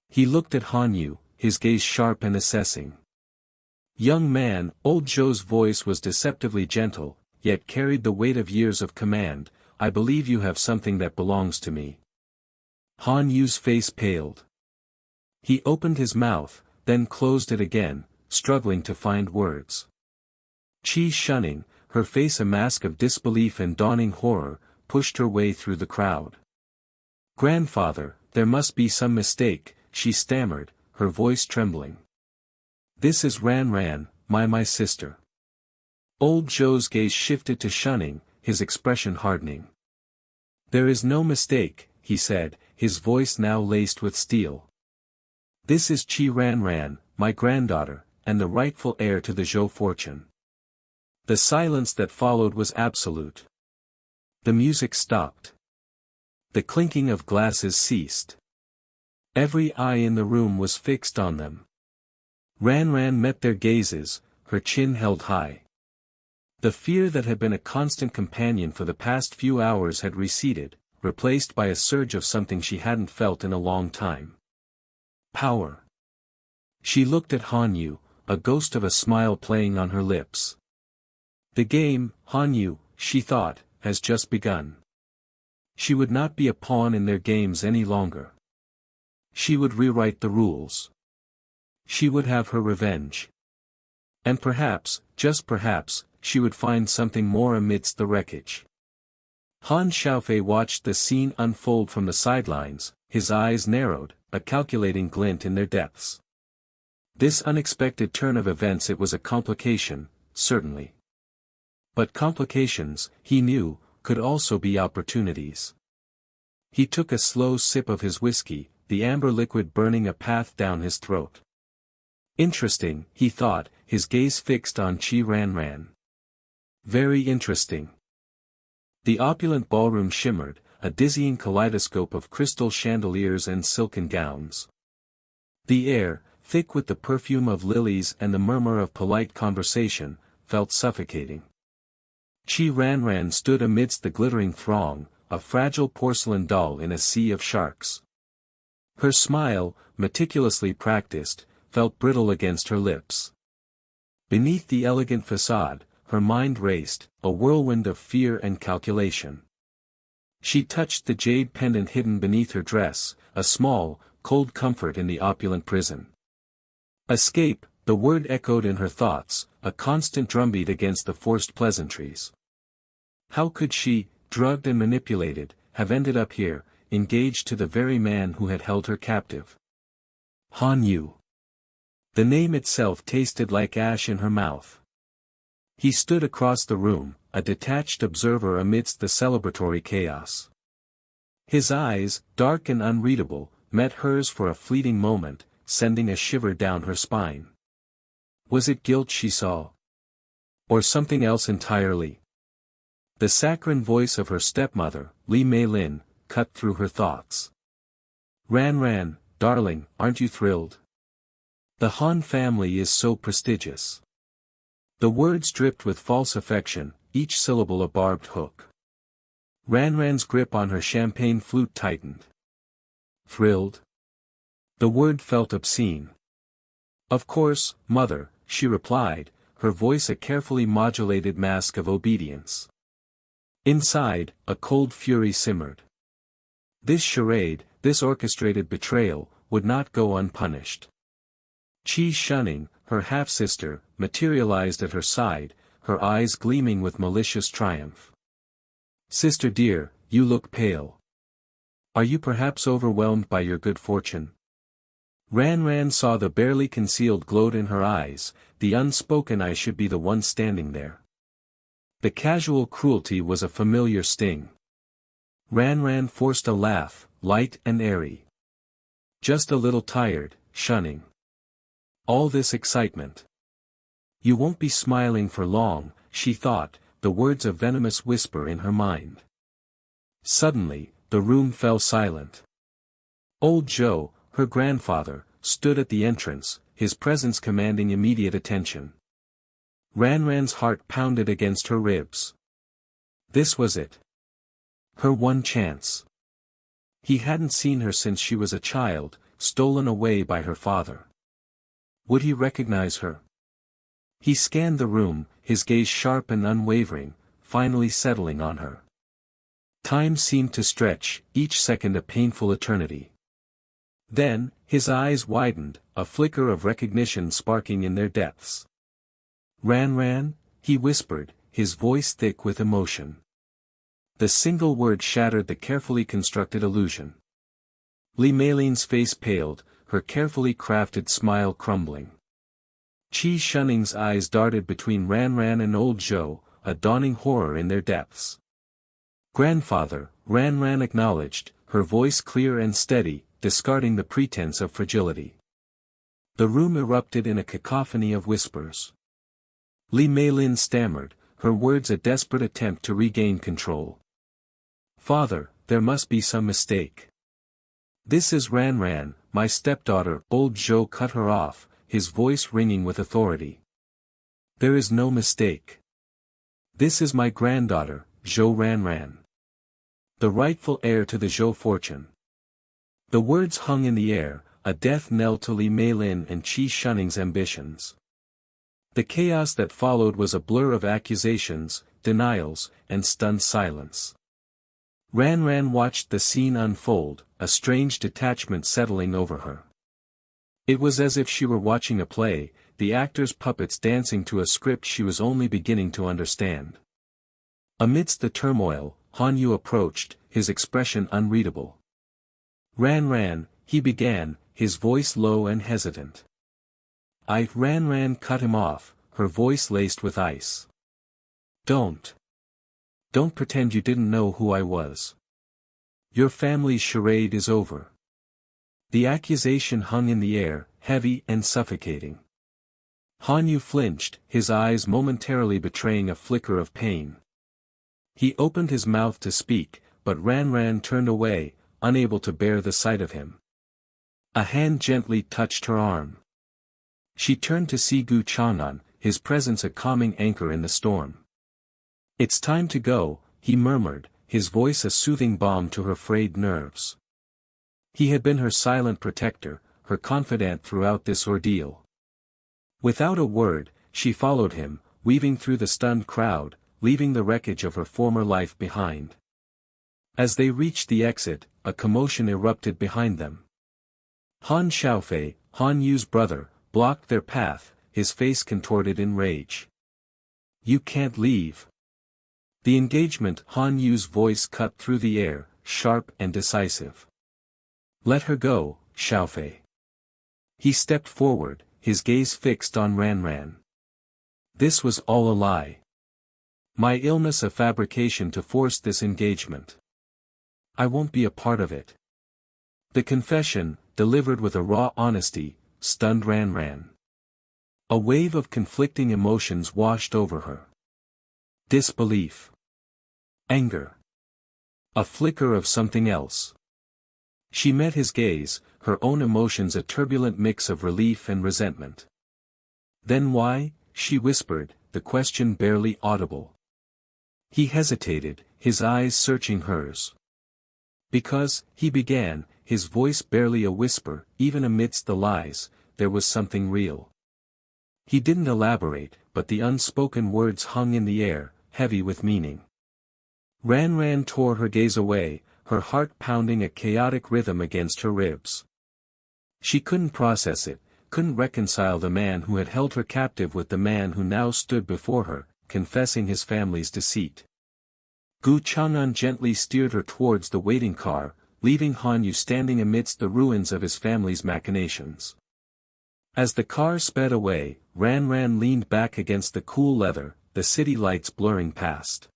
He looked at Han Yu, his gaze sharp and assessing. Young man, old Zhou's voice was deceptively gentle, yet carried the weight of years of command. I believe you have something that belongs to me. Han Yu's face paled. He opened his mouth, then closed it again, struggling to find words. Qi Shunning, her face a mask of disbelief and dawning horror, pushed her way through the crowd. Grandfather, there must be some mistake, she stammered, her voice trembling. This is Ran, my sister. Old Zhou's gaze shifted to Shunning, his expression hardening. There is no mistake, he said, his voice now laced with steel. This is Qi Ran, my granddaughter, and the rightful heir to the Zhou fortune. The silence that followed was absolute. The music stopped. The clinking of glasses ceased. Every eye in the room was fixed on them. Ran Ran met their gazes, her chin held high. The fear that had been a constant companion for the past few hours had receded, replaced by a surge of something she hadn't felt in a long time. Power. She looked at Hanyu, a ghost of a smile playing on her lips. The game, Hanyu, she thought, has just begun. She would not be a pawn in their games any longer. She would rewrite the rules. She would have her revenge. And perhaps, just perhaps, she would find something more amidst the wreckage. Han Xiaofei watched the scene unfold from the sidelines, his eyes narrowed, a calculating glint in their depths. This unexpected turn of events, it was a complication, certainly. But complications, he knew, could also be opportunities. He took a slow sip of his whiskey, the amber liquid burning a path down his throat. Interesting, he thought, his gaze fixed on Qi Ranran. Very interesting. The opulent ballroom shimmered, a dizzying kaleidoscope of crystal chandeliers and silken gowns. The air, thick with the perfume of lilies and the murmur of polite conversation, felt suffocating. Qi Ranran stood amidst the glittering throng, a fragile porcelain doll in a sea of sharks. Her smile, meticulously practiced, felt brittle against her lips. Beneath the elegant facade, her mind raced, a whirlwind of fear and calculation. She touched the jade pendant hidden beneath her dress, a small, cold comfort in the opulent prison. Escape, the word echoed in her thoughts, a constant drumbeat against the forced pleasantries. How could she, drugged and manipulated, have ended up here, engaged to the very man who had held her captive? Hanyu. The name itself tasted like ash in her mouth. He stood across the room, a detached observer amidst the celebratory chaos. His eyes, dark and unreadable, met hers for a fleeting moment, sending a shiver down her spine. Was it guilt she saw? Or something else entirely? The saccharine voice of her stepmother, Li Meilin, cut through her thoughts. Ran Ran, darling, aren't you thrilled? The Han family is so prestigious. The words dripped with false affection, each syllable a barbed hook. Ran Ran's grip on her champagne flute tightened. Thrilled? The word felt obscene. Of course, mother, she replied, her voice a carefully modulated mask of obedience. Inside, a cold fury simmered. This charade, this orchestrated betrayal, would not go unpunished. Qi Shunning, her half-sister, materialized at her side, her eyes gleaming with malicious triumph. Sister dear, you look pale. Are you perhaps overwhelmed by your good fortune? Ran Ran saw the barely concealed glow in her eyes, the unspoken I should be the one standing there. The casual cruelty was a familiar sting. Ran Ran forced a laugh, light and airy. Just a little tired, Shunning. All this excitement. You won't be smiling for long, she thought, the words a venomous whisper in her mind. Suddenly, the room fell silent. Old Zhou, her grandfather, stood at the entrance, his presence commanding immediate attention. Ran Ran's heart pounded against her ribs. This was it. Her one chance. He hadn't seen her since she was a child, stolen away by her father. Would he recognize her? He scanned the room, his gaze sharp and unwavering, finally settling on her. Time seemed to stretch, each second a painful eternity. Then, his eyes widened, a flicker of recognition sparking in their depths. Ran Ran, he whispered, his voice thick with emotion. The single word shattered the carefully constructed illusion. Li Meilin's face paled, her carefully crafted smile crumbling. Qi Shunning's eyes darted between Ran Ran and old Zhou, a dawning horror in their depths. Grandfather, Ran Ran acknowledged, her voice clear and steady, discarding the pretense of fragility. The room erupted in a cacophony of whispers. Li Meilin stammered, her words a desperate attempt to regain control. Father, there must be some mistake. This is Ran Ran, my stepdaughter. Old Zhou cut her off, his voice ringing with authority. "There is no mistake. This is my granddaughter, Zhou Ranran. The rightful heir to the Zhou fortune." The words hung in the air, a death knell to Li Meilin and Qi Shunning's ambitions. The chaos that followed was a blur of accusations, denials, and stunned silence. Ranran watched the scene unfold, a strange detachment settling over her. It was as if she were watching a play, the actors' puppets dancing to a script she was only beginning to understand. Amidst the turmoil, Han Yu approached, his expression unreadable. "Ranran," he began, his voice low and hesitant. Ranran cut him off, her voice laced with ice. Don't pretend you didn't know who I was. Your family's charade is over." The accusation hung in the air, heavy and suffocating. Han Yu flinched, his eyes momentarily betraying a flicker of pain. He opened his mouth to speak, but Ranran turned away, unable to bear the sight of him. A hand gently touched her arm. She turned to see Gu Chang'an, his presence a calming anchor in the storm. "It's time to go," he murmured, his voice a soothing balm to her frayed nerves. He had been her silent protector, her confidant throughout this ordeal. Without a word, she followed him, weaving through the stunned crowd, leaving the wreckage of her former life behind. As they reached the exit, a commotion erupted behind them. Han Xiaofei, Han Yu's brother, blocked their path, his face contorted in rage. "You can't leave." The engagement, Han Yu's voice cut through the air, sharp and decisive. "Let her go, Xiaofei." He stepped forward, his gaze fixed on Ranran. "This was all a lie. My illness a fabrication to force this engagement. I won't be a part of it." The confession, delivered with a raw honesty, stunned Ranran. A wave of conflicting emotions washed over her. Disbelief. Anger. A flicker of something else. She met his gaze, her own emotions a turbulent mix of relief and resentment. "Then why?" she whispered, the question barely audible. He hesitated, his eyes searching hers. "Because," he began, his voice barely a whisper, even amidst the lies, there was something real. He didn't elaborate, but the unspoken words hung in the air, heavy with meaning. Ranran tore her gaze away, her heart pounding a chaotic rhythm against her ribs. She couldn't process it, couldn't reconcile the man who had held her captive with the man who now stood before her, confessing his family's deceit. Gu Chang'an gently steered her towards the waiting car, leaving Han Yu standing amidst the ruins of his family's machinations. As the car sped away, Ranran leaned back against the cool leather, the city lights blurring past.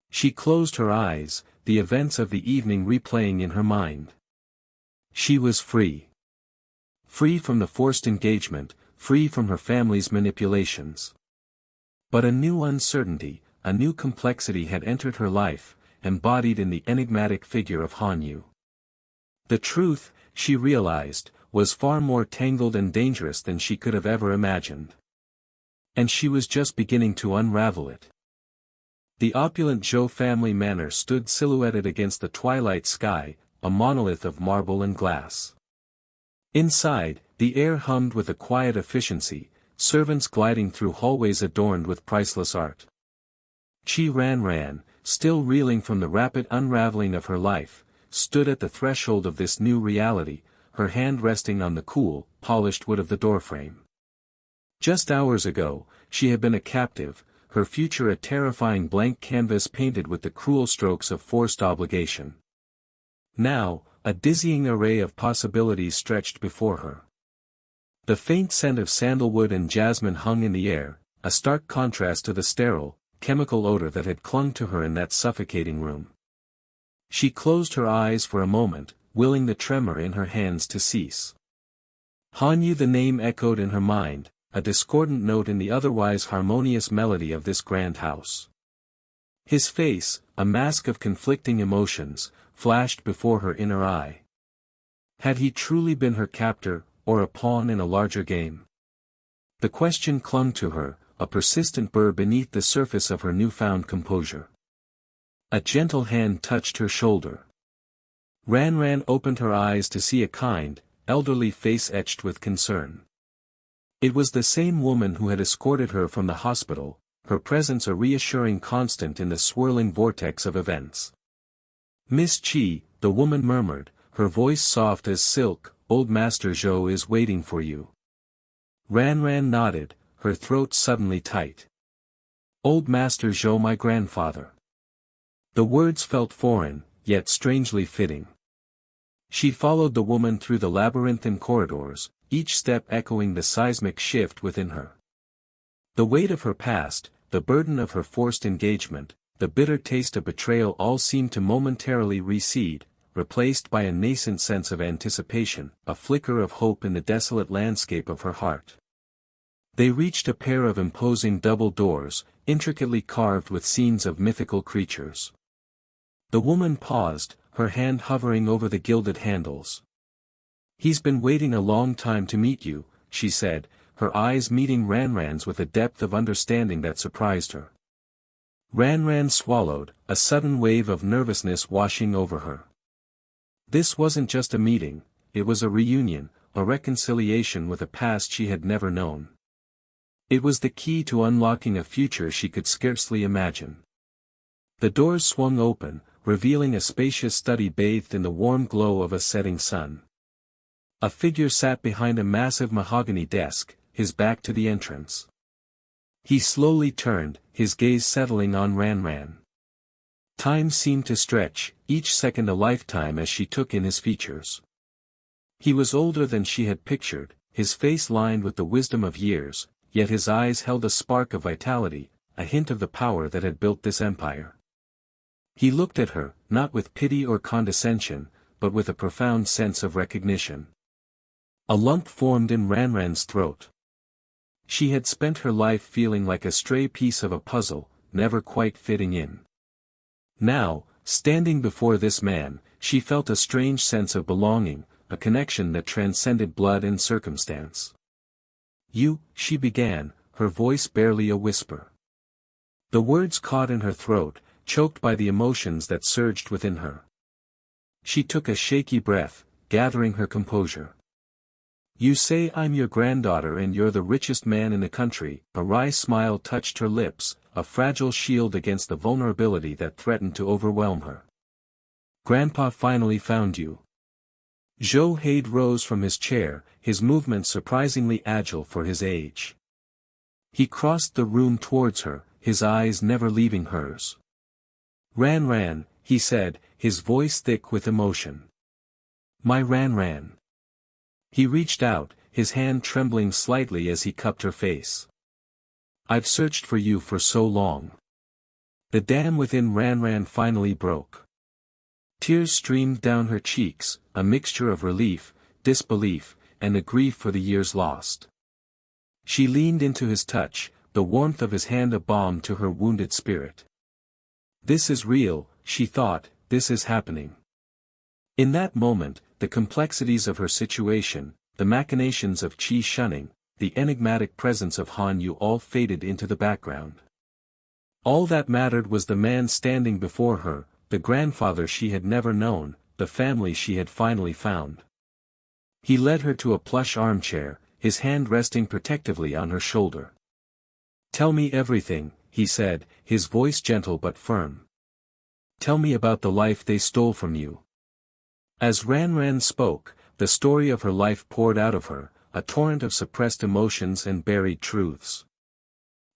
She closed her eyes, the events of the evening replaying in her mind. She was free. Free from the forced engagement, free from her family's manipulations. But a new uncertainty, a new complexity had entered her life, embodied in the enigmatic figure of Han Yu. The truth, she realized, was far more tangled and dangerous than she could have ever imagined. And she was just beginning to unravel it. The opulent Zhou family manor stood silhouetted against the twilight sky, a monolith of marble and glass. Inside, the air hummed with a quiet efficiency, servants gliding through hallways adorned with priceless art. Qi Ranran, still reeling from the rapid unraveling of her life, stood at the threshold of this new reality, her hand resting on the cool, polished wood of the doorframe. Just hours ago, she had been a captive, her future a terrifying blank canvas painted with the cruel strokes of forced obligation. Now, a dizzying array of possibilities stretched before her. The faint scent of sandalwood and jasmine hung in the air, a stark contrast to the sterile, chemical odor that had clung to her in that suffocating room. She closed her eyes for a moment, willing the tremor in her hands to cease. Han Yu, the name echoed in her mind, a discordant note in the otherwise harmonious melody of this grand house. His face, a mask of conflicting emotions, flashed before her inner eye. Had he truly been her captor, or a pawn in a larger game? The question clung to her, a persistent burr beneath the surface of her newfound composure. A gentle hand touched her shoulder. Ran opened her eyes to see a kind, elderly face etched with concern. It was the same woman who had escorted her from the hospital, her presence a reassuring constant in the swirling vortex of events. "Miss Chi," the woman murmured, her voice soft as silk, "Old Master Zhou is waiting for you." Ran nodded, her throat suddenly tight. "Old Master Zhou, my grandfather." The words felt foreign, yet strangely fitting. She followed the woman through the labyrinthine corridors, each step echoing the seismic shift within her. The weight of her past, the burden of her forced engagement, the bitter taste of betrayal all seemed to momentarily recede, replaced by a nascent sense of anticipation, a flicker of hope in the desolate landscape of her heart. They reached a pair of imposing double doors, intricately carved with scenes of mythical creatures. The woman paused, her hand hovering over the gilded handles. "He's been waiting a long time to meet you," she said, her eyes meeting Ran's with a depth of understanding that surprised her. Ran swallowed, a sudden wave of nervousness washing over her. This wasn't just a meeting, it was a reunion, a reconciliation with a past she had never known. It was the key to unlocking a future she could scarcely imagine. The doors swung open, revealing a spacious study bathed in the warm glow of a setting sun. A figure sat behind a massive mahogany desk, his back to the entrance. He slowly turned, his gaze settling on Ran. Time seemed to stretch, each second a lifetime as she took in his features. He was older than she had pictured, his face lined with the wisdom of years, yet his eyes held a spark of vitality, a hint of the power that had built this empire. He looked at her, not with pity or condescension, but with a profound sense of recognition. A lump formed in Ran's throat. She had spent her life feeling like a stray piece of a puzzle, never quite fitting in. Now, standing before this man, she felt a strange sense of belonging, a connection that transcended blood and circumstance. "You," she began, her voice barely a whisper. The words caught in her throat, choked by the emotions that surged within her. She took a shaky breath, gathering her composure. "You say I'm your granddaughter and you're the richest man in the country." A wry smile touched her lips, a fragile shield against the vulnerability that threatened to overwhelm her. "Grandpa finally found you." Zhou Haid rose from his chair, his movements surprisingly agile for his age. He crossed the room towards her, his eyes never leaving hers. Ran, he said, his voice thick with emotion. "My Ran." He reached out, his hand trembling slightly as he cupped her face. "I've searched for you for so long." The dam within Ran finally broke. Tears streamed down her cheeks, a mixture of relief, disbelief, and a grief for the years lost. She leaned into his touch, the warmth of his hand a balm to her wounded spirit. "This is real," she thought, "this is happening." In that moment, the complexities of her situation, the machinations of Qi shunning, the enigmatic presence of Han Yu all faded into the background. All that mattered was the man standing before her, the grandfather she had never known, the family she had finally found. He led her to a plush armchair, his hand resting protectively on her shoulder. "Tell me everything," he said, his voice gentle but firm. "Tell me about the life they stole from you." As Ran spoke, the story of her life poured out of her, a torrent of suppressed emotions and buried truths.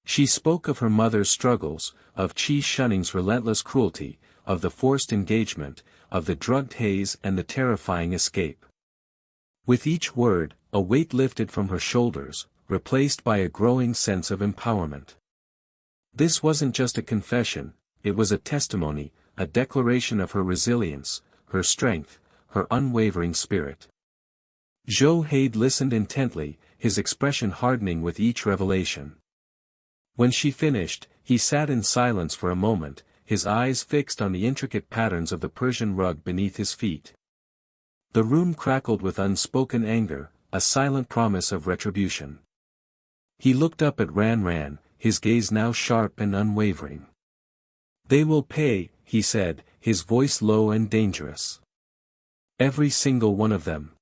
She spoke of her mother's struggles, of Qi Shunning's relentless cruelty, of the forced engagement, of the drugged haze and the terrifying escape. With each word, a weight lifted from her shoulders, replaced by a growing sense of empowerment. This wasn't just a confession, it was a testimony, a declaration of her resilience, her strength, her unwavering spirit. Zhou Haid listened intently, his expression hardening with each revelation. When she finished, he sat in silence for a moment, his eyes fixed on the intricate patterns of the Persian rug beneath his feet. The room crackled with unspoken anger, a silent promise of retribution. He looked up at Ran Ran, his gaze now sharp and unwavering. "They will pay," he said, his voice low and dangerous. "Every single one of them."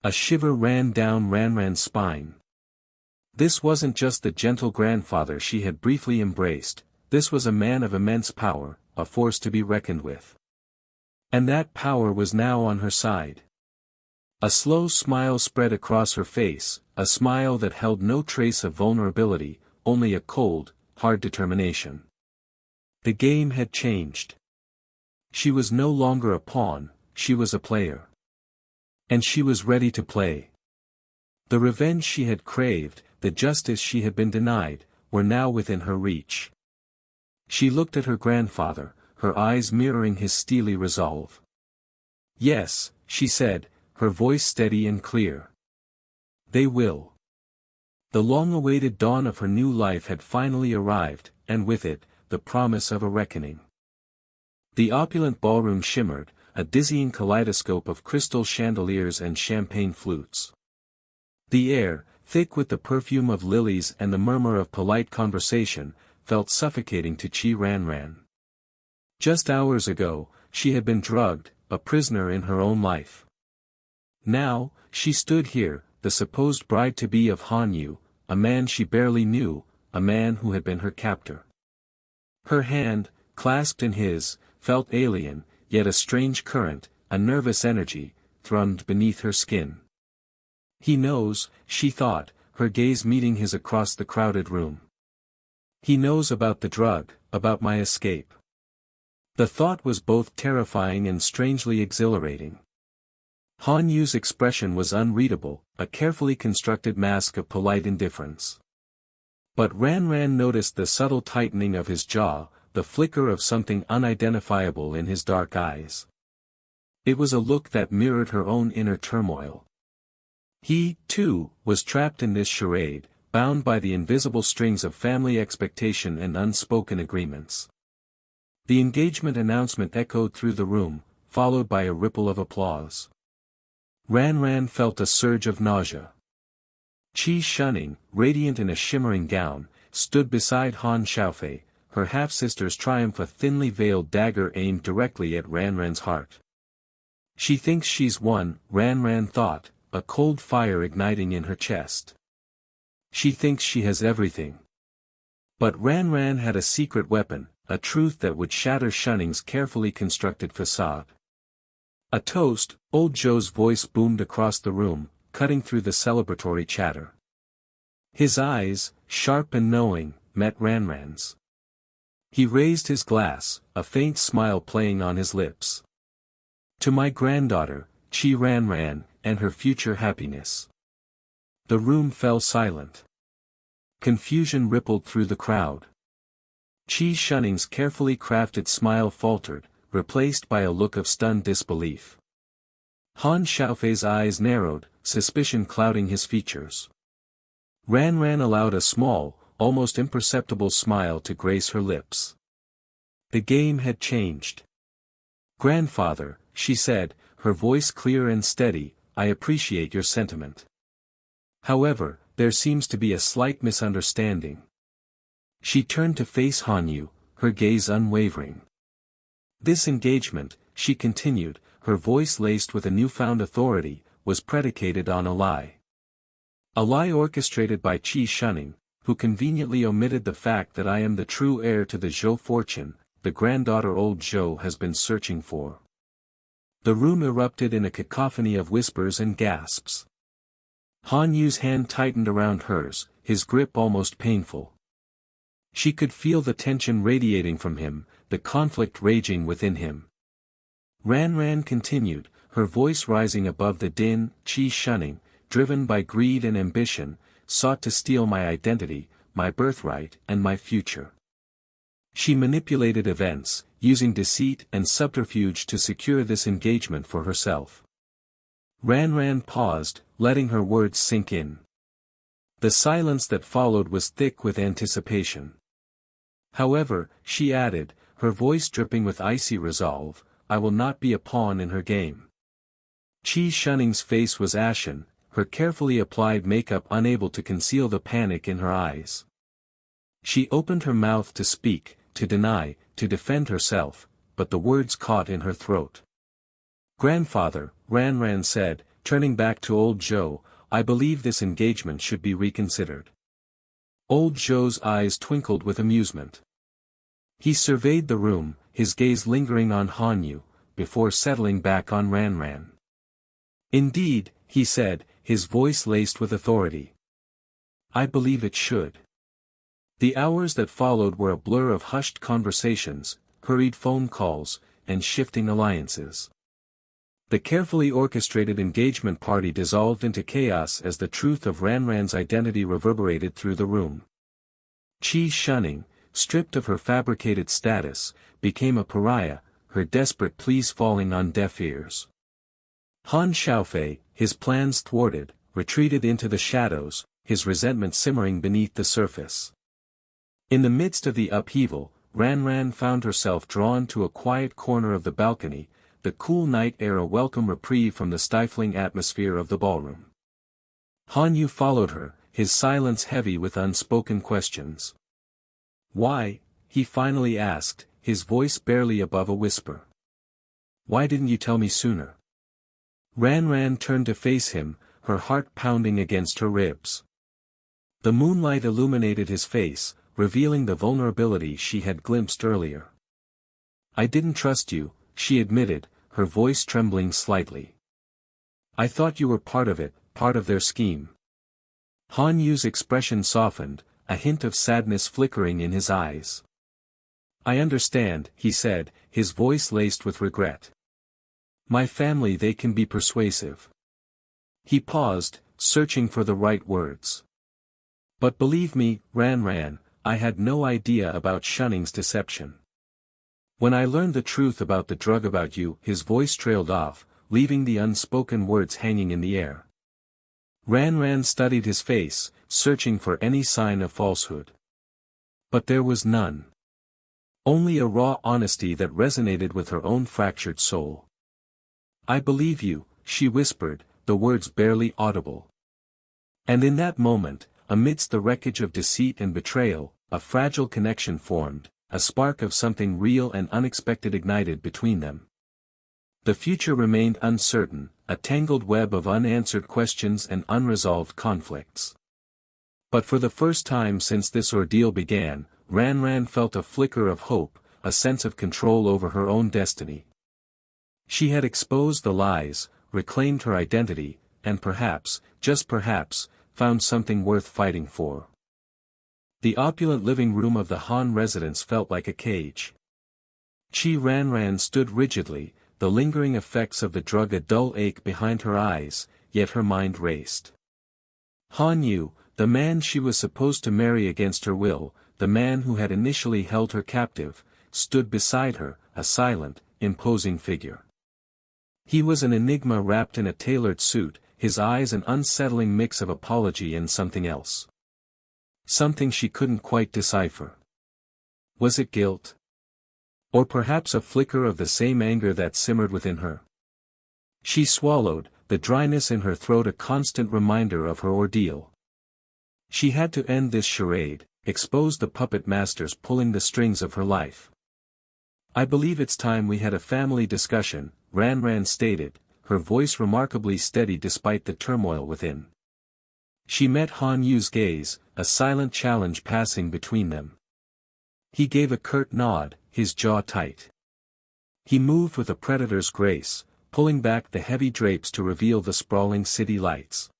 A shiver ran down Ran Ran's spine. This wasn't just the gentle grandfather she had briefly embraced, this was a man of immense power, a force to be reckoned with. And that power was now on her side. A slow smile spread across her face, a smile that held no trace of vulnerability, only a cold, hard determination. The game had changed. She was no longer a pawn, she was a player. And she was ready to play. The revenge she had craved, the justice she had been denied, were now within her reach. She looked at her grandfather, her eyes mirroring his steely resolve. "Yes," she said, her voice steady and clear. "They will." The long-awaited dawn of her new life had finally arrived, and with it, the promise of a reckoning. The opulent ballroom shimmered, a dizzying kaleidoscope of crystal chandeliers and champagne flutes. The air, thick with the perfume of lilies and the murmur of polite conversation, felt suffocating to Chi Ran Ran. Just hours ago, she had been drugged, a prisoner in her own life. Now, she stood here, the supposed bride-to-be of Han Yu, a man she barely knew, a man who had been her captor. Her hand, clasped in his, felt alien, yet a strange current, a nervous energy, thrummed beneath her skin. "He knows," she thought, her gaze meeting his across the crowded room. "He knows about the drug, about my escape." The thought was both terrifying and strangely exhilarating. Han Yu's expression was unreadable, a carefully constructed mask of polite indifference. But Ran Ran noticed the subtle tightening of his jaw, the flicker of something unidentifiable in his dark eyes. It was a look that mirrored her own inner turmoil. He, too, was trapped in this charade, bound by the invisible strings of family expectation and unspoken agreements. The engagement announcement echoed through the room, followed by a ripple of applause. Ran Ran felt a surge of nausea. Qi Shunning, radiant in a shimmering gown, stood beside Han Xiaofei, her half-sister's triumph a thinly veiled dagger aimed directly at Ran Ran's heart. "She thinks she's won," Ran Ran thought, a cold fire igniting in her chest. "She thinks she has everything." But Ran Ran had a secret weapon, a truth that would shatter Shunning's carefully constructed facade. "A toast," old Zhou's voice boomed across the room, cutting through the celebratory chatter. His eyes, sharp and knowing, met Ran Ran's. He raised his glass, a faint smile playing on his lips. "To my granddaughter, Qi Ran Ran, and her future happiness." The room fell silent. Confusion rippled through the crowd. Qi Shunning's carefully crafted smile faltered, replaced by a look of stunned disbelief. Han Xiaofei's eyes narrowed, suspicion clouding his features. Ran Ran allowed a small, almost imperceptible smile to grace her lips. The game had changed. "Grandfather," she said, her voice clear and steady, "I appreciate your sentiment. However, there seems to be a slight misunderstanding." She turned to face Han Yu, her gaze unwavering. "This engagement," she continued, her voice laced with a newfound authority, "was predicated on a lie. A lie orchestrated by Qi Shunning, who conveniently omitted the fact that I am the true heir to the Zhou fortune, the granddaughter old Zhou has been searching for." The room erupted in a cacophony of whispers and gasps. Han Yu's hand tightened around hers, his grip almost painful. She could feel the tension radiating from him, the conflict raging within him. Ran Ran continued, her voice rising above the din. "Qi Shunning, driven by greed and ambition, sought to steal my identity, my birthright, and my future. She manipulated events, using deceit and subterfuge to secure this engagement for herself." Ran Ran paused, letting her words sink in. The silence that followed was thick with anticipation. "However," she added, her voice dripping with icy resolve, "I will not be a pawn in her game." Qi Shunning's face was ashen, her carefully applied makeup unable to conceal the panic in her eyes. She opened her mouth to speak, to deny, to defend herself, but the words caught in her throat. "Grandfather," Ran said, turning back to old Joe, "I believe this engagement should be reconsidered." Old Joe's eyes twinkled with amusement. He surveyed the room, his gaze lingering on Hanyu, before settling back on Ran. "Indeed," he said, his voice laced with authority. "I believe it should." The hours that followed were a blur of hushed conversations, hurried phone calls, and shifting alliances. The carefully orchestrated engagement party dissolved into chaos as the truth of Ran's identity reverberated through the room. Chi Shunning, stripped of her fabricated status, became a pariah, her desperate pleas falling on deaf ears. Han Xiaofei, his plans thwarted, retreated into the shadows, his resentment simmering beneath the surface. In the midst of the upheaval, Ran found herself drawn to a quiet corner of the balcony, the cool night air a welcome reprieve from the stifling atmosphere of the ballroom. Hanyu followed her, his silence heavy with unspoken questions. "Why?" he finally asked, his voice barely above a whisper. "Why didn't you tell me sooner?" Ran turned to face him, her heart pounding against her ribs. The moonlight illuminated his face, revealing the vulnerability she had glimpsed earlier. "I didn't trust you," she admitted, her voice trembling slightly. "I thought you were part of it, part of their scheme." Han Yu's expression softened, a hint of sadness flickering in his eyes. "I understand," he said, his voice laced with regret. "My family, they can be persuasive." He paused, searching for the right words. "But believe me, Ran, I had no idea about Shunning's deception. When I learned the truth about the drug about you," his voice trailed off, leaving the unspoken words hanging in the air. Ran studied his face, searching for any sign of falsehood. But there was none. Only a raw honesty that resonated with her own fractured soul. "I believe you," she whispered, the words barely audible. And in that moment, amidst the wreckage of deceit and betrayal, a fragile connection formed, a spark of something real and unexpected ignited between them. The future remained uncertain, a tangled web of unanswered questions and unresolved conflicts. But for the first time since this ordeal began, Ran felt a flicker of hope, a sense of control over her own destiny. She had exposed the lies, reclaimed her identity, and perhaps, just perhaps, found something worth fighting for. The opulent living room of the Han residence felt like a cage. Chi Ran stood rigidly, the lingering effects of the drug a dull ache behind her eyes, yet her mind raced. Han Yu, the man she was supposed to marry against her will, the man who had initially held her captive, stood beside her, a silent, imposing figure. He was an enigma wrapped in a tailored suit, his eyes an unsettling mix of apology and something else. Something she couldn't quite decipher. Was it guilt? Or perhaps a flicker of the same anger that simmered within her? She swallowed, the dryness in her throat a constant reminder of her ordeal. She had to end this charade, expose the puppet masters pulling the strings of her life. "I believe it's time we had a family discussion," Ran stated, her voice remarkably steady despite the turmoil within. She met Han Yu's gaze, a silent challenge passing between them. He gave a curt nod, his jaw tight. He moved with a predator's grace, pulling back the heavy drapes to reveal the sprawling city lights.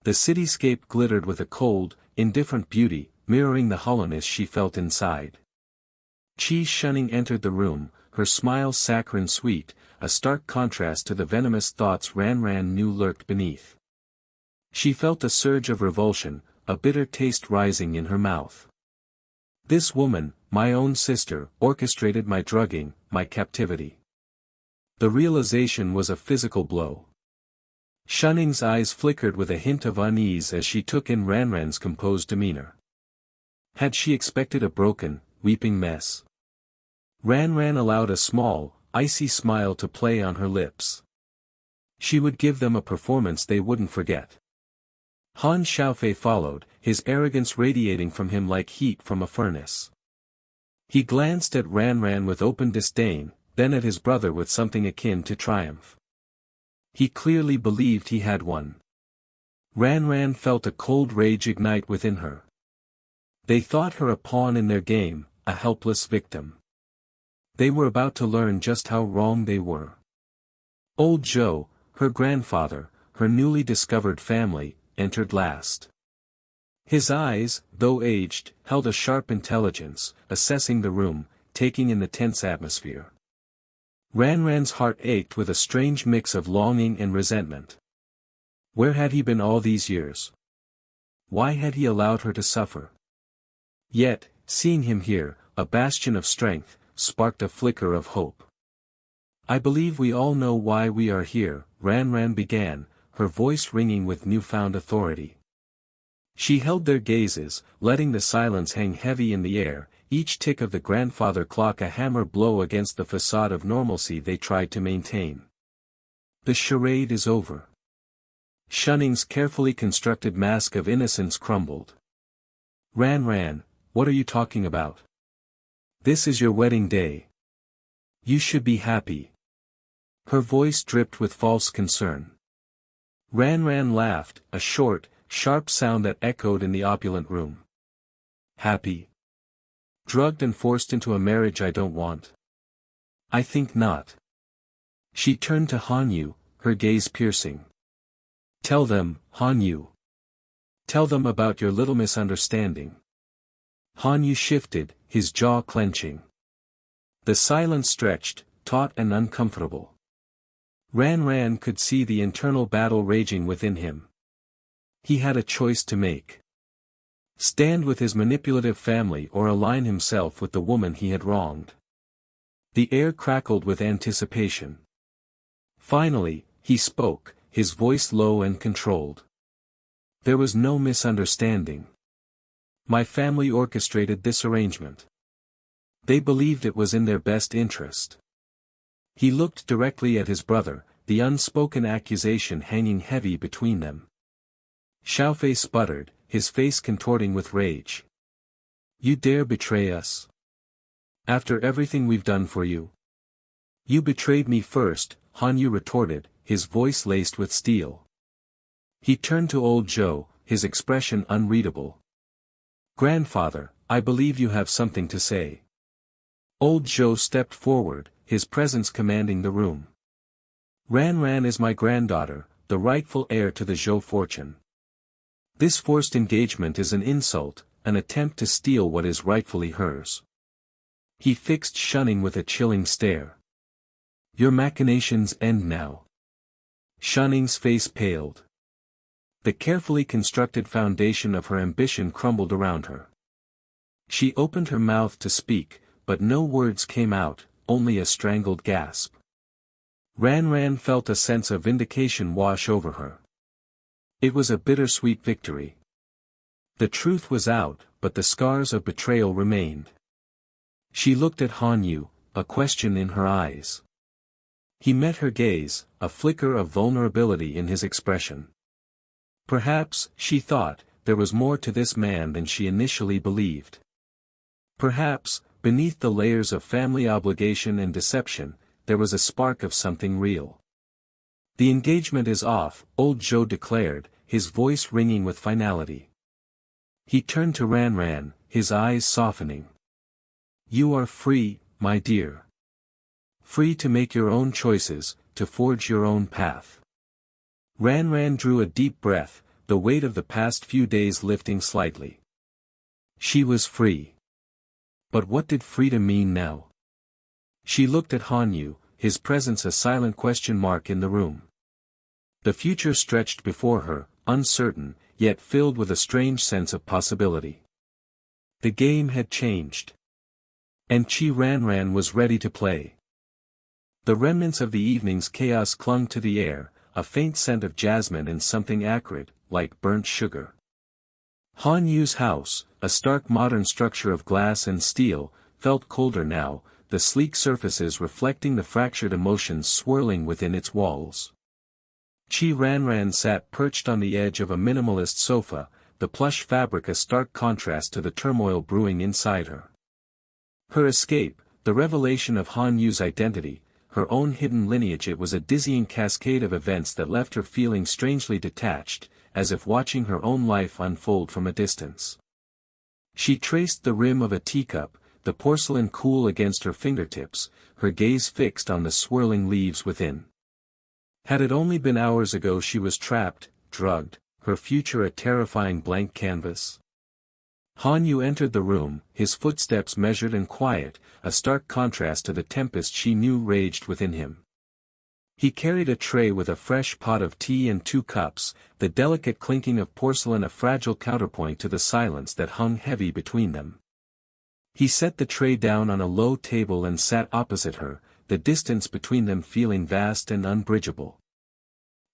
The cityscape glittered with a cold, indifferent beauty, mirroring the hollowness she felt inside. Chi Shunning entered the room, her smile saccharine sweet, a stark contrast to the venomous thoughts Ran knew lurked beneath. She felt a surge of revulsion, a bitter taste rising in her mouth. This woman, my own sister, orchestrated my drugging, my captivity. The realization was a physical blow. Shunning's eyes flickered with a hint of unease as she took in Ran's composed demeanor. Had she expected a broken, weeping mess? Ran allowed a small, icy smile to play on her lips. She would give them a performance they wouldn't forget. Han Xiaofei followed, his arrogance radiating from him like heat from a furnace. He glanced at Ran Ran with open disdain, then at his brother with something akin to triumph. He clearly believed he had won. Ran Ran felt a cold rage ignite within her. They thought her a pawn in their game, a helpless victim. They were about to learn just how wrong they were. Old Zhou, her grandfather, her newly discovered family, entered last. His eyes, though aged, held a sharp intelligence, assessing the room, taking in the tense atmosphere. Ran Ran's heart ached with a strange mix of longing and resentment. Where had he been all these years? Why had he allowed her to suffer? Yet, seeing him here, a bastion of strength, sparked a flicker of hope. I believe we all know why we are here, Ran Ran began, her voice ringing with newfound authority. She held their gazes, letting the silence hang heavy in the air, each tick of the grandfather clock a hammer blow against the facade of normalcy they tried to maintain. The charade is over. Shunning's carefully constructed mask of innocence crumbled. Ran Ran, what are you talking about? This is your wedding day. You should be happy. Her voice dripped with false concern. Ran Ran laughed, a short, sharp sound that echoed in the opulent room. Happy? Drugged and forced into a marriage I don't want? I think not. She turned to Han Yu, her gaze piercing. Tell them, Han Yu. Tell them about your little misunderstanding. Han Yu shifted, his jaw clenching. The silence stretched, taut and uncomfortable. Ran Ran could see the internal battle raging within him. He had a choice to make. Stand with his manipulative family or align himself with the woman he had wronged. The air crackled with anticipation. Finally, he spoke, his voice low and controlled. There was no misunderstanding. My family orchestrated this arrangement. They believed it was in their best interest. He looked directly at his brother, the unspoken accusation hanging heavy between them. Xiaofei sputtered, his face contorting with rage. You dare betray us? After everything we've done for you? You betrayed me first, Han Yu retorted, his voice laced with steel. He turned to old Zhou, his expression unreadable. Grandfather, I believe you have something to say. Old Zhou stepped forward, his presence commanding the room. Ran Ran is my granddaughter, the rightful heir to the Zhou fortune. This forced engagement is an insult, an attempt to steal what is rightfully hers. He fixed Shunning with a chilling stare. Your machinations end now. Shunning's face paled. The carefully constructed foundation of her ambition crumbled around her. She opened her mouth to speak, but no words came out, only a strangled gasp. Ran Ran felt a sense of vindication wash over her. It was a bittersweet victory. The truth was out, but the scars of betrayal remained. She looked at Han Yu, a question in her eyes. He met her gaze, a flicker of vulnerability in his expression. Perhaps, she thought, there was more to this man than she initially believed. Perhaps, beneath the layers of family obligation and deception, there was a spark of something real. The engagement is off, old Zhou declared, his voice ringing with finality. He turned to Ran Ran, his eyes softening. You are free, my dear. Free to make your own choices, to forge your own path. Ran Ran drew a deep breath, the weight of the past few days lifting slightly. She was free. But what did freedom mean now? She looked at Han Yu, his presence a silent question mark in the room. The future stretched before her, uncertain, yet filled with a strange sense of possibility. The game had changed. And Ran Ran was ready to play. The remnants of the evening's chaos clung to the air, a faint scent of jasmine and something acrid, like burnt sugar. Han Yu's house, a stark modern structure of glass and steel, felt colder now, the sleek surfaces reflecting the fractured emotions swirling within its walls. Ran sat perched on the edge of a minimalist sofa, the plush fabric a stark contrast to the turmoil brewing inside her. Her escape, the revelation of Han Yu's identity, her own hidden lineage, it was a dizzying cascade of events that left her feeling strangely detached, as if watching her own life unfold from a distance. She traced the rim of a teacup, the porcelain cool against her fingertips, her gaze fixed on the swirling leaves within. Had it only been hours ago she was trapped, drugged, her future a terrifying blank canvas? Han Yu entered the room, his footsteps measured and quiet, a stark contrast to the tempest she knew raged within him. He carried a tray with a fresh pot of tea and 2 cups, the delicate clinking of porcelain a fragile counterpoint to the silence that hung heavy between them. He set the tray down on a low table and sat opposite her, the distance between them feeling vast and unbridgeable.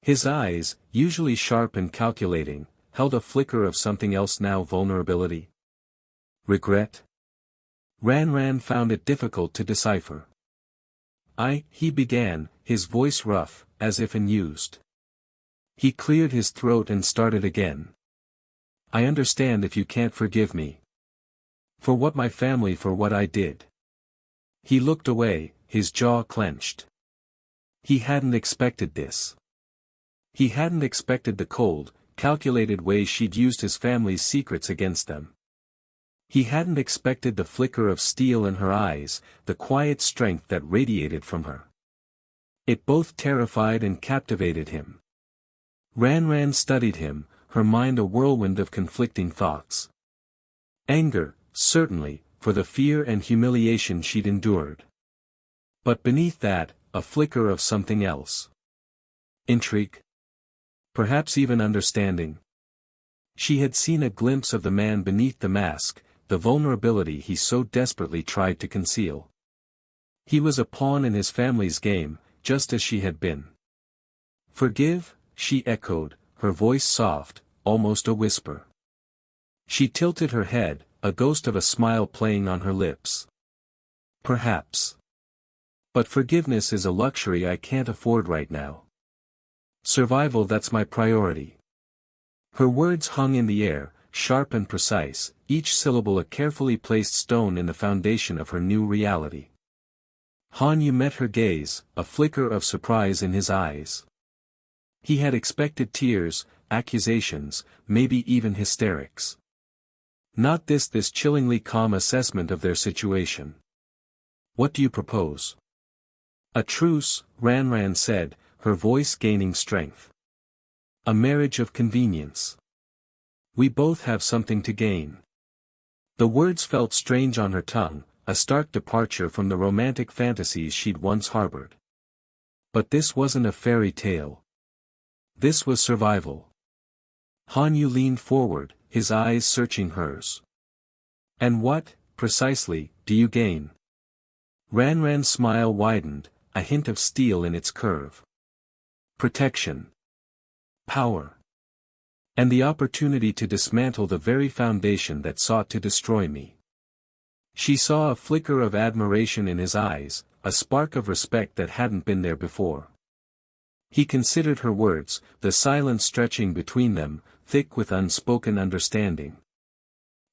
His eyes, usually sharp and calculating, held a flicker of something else now: vulnerability? Regret? Ran found it difficult to decipher. He began, his voice rough, as if unused. He cleared his throat and started again. I understand if you can't forgive me. For what my family, for what I did. He looked away, his jaw clenched. He hadn't expected this. He hadn't expected the cold, calculated way she'd used his family's secrets against them. He hadn't expected the flicker of steel in her eyes, the quiet strength that radiated from her. It both terrified and captivated him. Ran studied him, her mind a whirlwind of conflicting thoughts. Anger, certainly, for the fear and humiliation she'd endured. But beneath that, a flicker of something else. Intrigue? Perhaps even understanding. She had seen a glimpse of the man beneath the mask, the vulnerability he so desperately tried to conceal. He was a pawn in his family's game, just as she had been. Forgive? She echoed, her voice soft, almost a whisper. She tilted her head, a ghost of a smile playing on her lips. Perhaps. But forgiveness is a luxury I can't afford right now. Survival, that's my priority. Her words hung in the air, sharp and precise, each syllable a carefully placed stone in the foundation of her new reality. Han Yu met her gaze, a flicker of surprise in his eyes. He had expected tears, accusations, maybe even hysterics. Not this chillingly calm assessment of their situation. What do you propose? A truce, Ran said, her voice gaining strength. A marriage of convenience. We both have something to gain. The words felt strange on her tongue, a stark departure from the romantic fantasies she'd once harbored. But this wasn't a fairy tale. This was survival. Han Yu leaned forward, his eyes searching hers. And what, precisely, do you gain? Ran's smile widened, a hint of steel in its curve. Protection. Power. And the opportunity to dismantle the very foundation that sought to destroy me. She saw a flicker of admiration in his eyes, a spark of respect that hadn't been there before. He considered her words, the silence stretching between them, thick with unspoken understanding.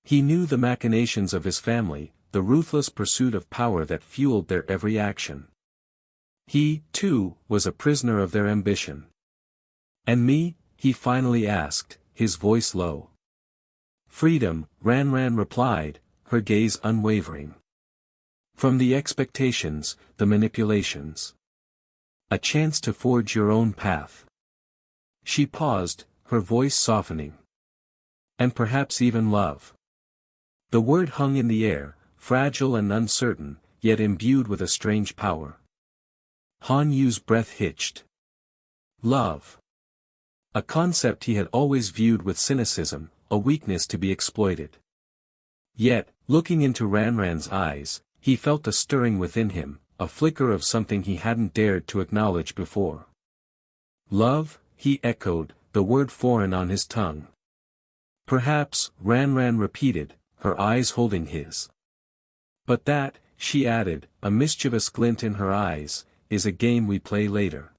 He knew the machinations of his family, the ruthless pursuit of power that fueled their every action. He, too, was a prisoner of their ambition. And me? He finally asked, his voice low. Freedom, Ran replied, her gaze unwavering. From the expectations, the manipulations. A chance to forge your own path. She paused, her voice softening. And perhaps even love. The word hung in the air, fragile and uncertain, yet imbued with a strange power. Han Yu's breath hitched. Love. A concept he had always viewed with cynicism, a weakness to be exploited. Yet, looking into Ran's eyes, he felt a stirring within him, a flicker of something he hadn't dared to acknowledge before. Love, he echoed, the word foreign on his tongue. Perhaps, Ran repeated, her eyes holding his. But that, she added, a mischievous glint in her eyes, is a game we play later.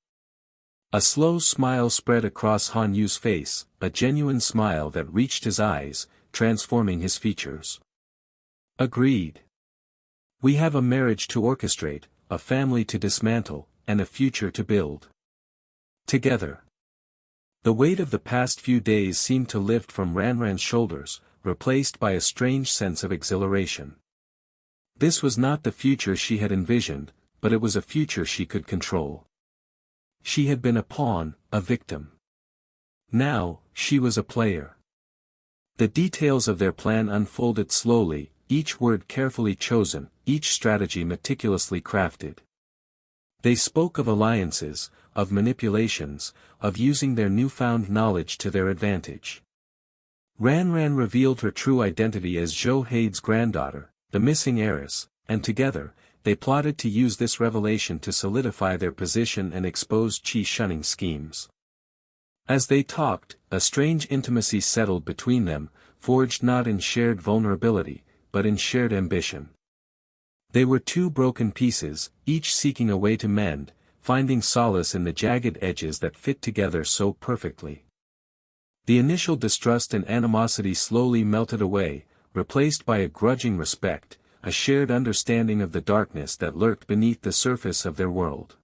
A slow smile spread across Han Yu's face, a genuine smile that reached his eyes, transforming his features. Agreed. We have a marriage to orchestrate, a family to dismantle, and a future to build. Together. The weight of the past few days seemed to lift from Ranran's shoulders, replaced by a strange sense of exhilaration. This was not the future she had envisioned, but it was a future she could control. She had been a pawn, a victim. Now, she was a player. The details of their plan unfolded slowly, each word carefully chosen, each strategy meticulously crafted. They spoke of alliances, of manipulations, of using their newfound knowledge to their advantage. Ranran revealed her true identity as Zhou Hei's granddaughter, the missing heiress, and together, they plotted to use this revelation to solidify their position and expose Qi shunning schemes. As they talked, a strange intimacy settled between them, forged not in shared vulnerability, but in shared ambition. They were two broken pieces, each seeking a way to mend, finding solace in the jagged edges that fit together so perfectly. The initial distrust and animosity slowly melted away, replaced by a grudging respect, a shared understanding of the darkness that lurked beneath the surface of their world.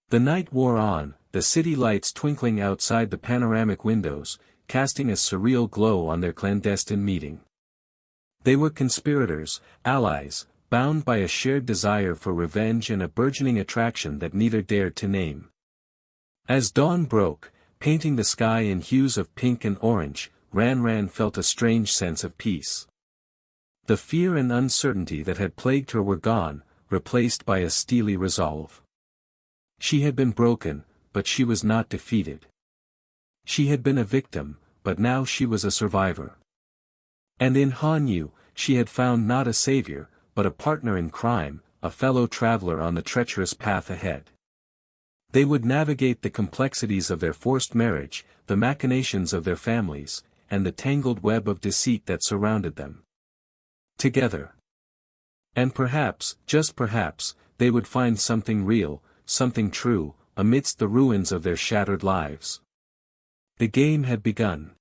The night wore on, the city lights twinkling outside the panoramic windows, casting a surreal glow on their clandestine meeting. They were conspirators, allies, bound by a shared desire for revenge and a burgeoning attraction that neither dared to name. As dawn broke, painting the sky in hues of pink and orange, Ranran felt a strange sense of peace. The fear and uncertainty that had plagued her were gone, replaced by a steely resolve. She had been broken, but she was not defeated. She had been a victim, but now she was a survivor. And in Han Yu, she had found not a savior, but a partner in crime, a fellow traveler on the treacherous path ahead. They would navigate the complexities of their forced marriage, the machinations of their families, and the tangled web of deceit that surrounded them. Together. And perhaps, just perhaps, they would find something real, something true, amidst the ruins of their shattered lives. The game had begun.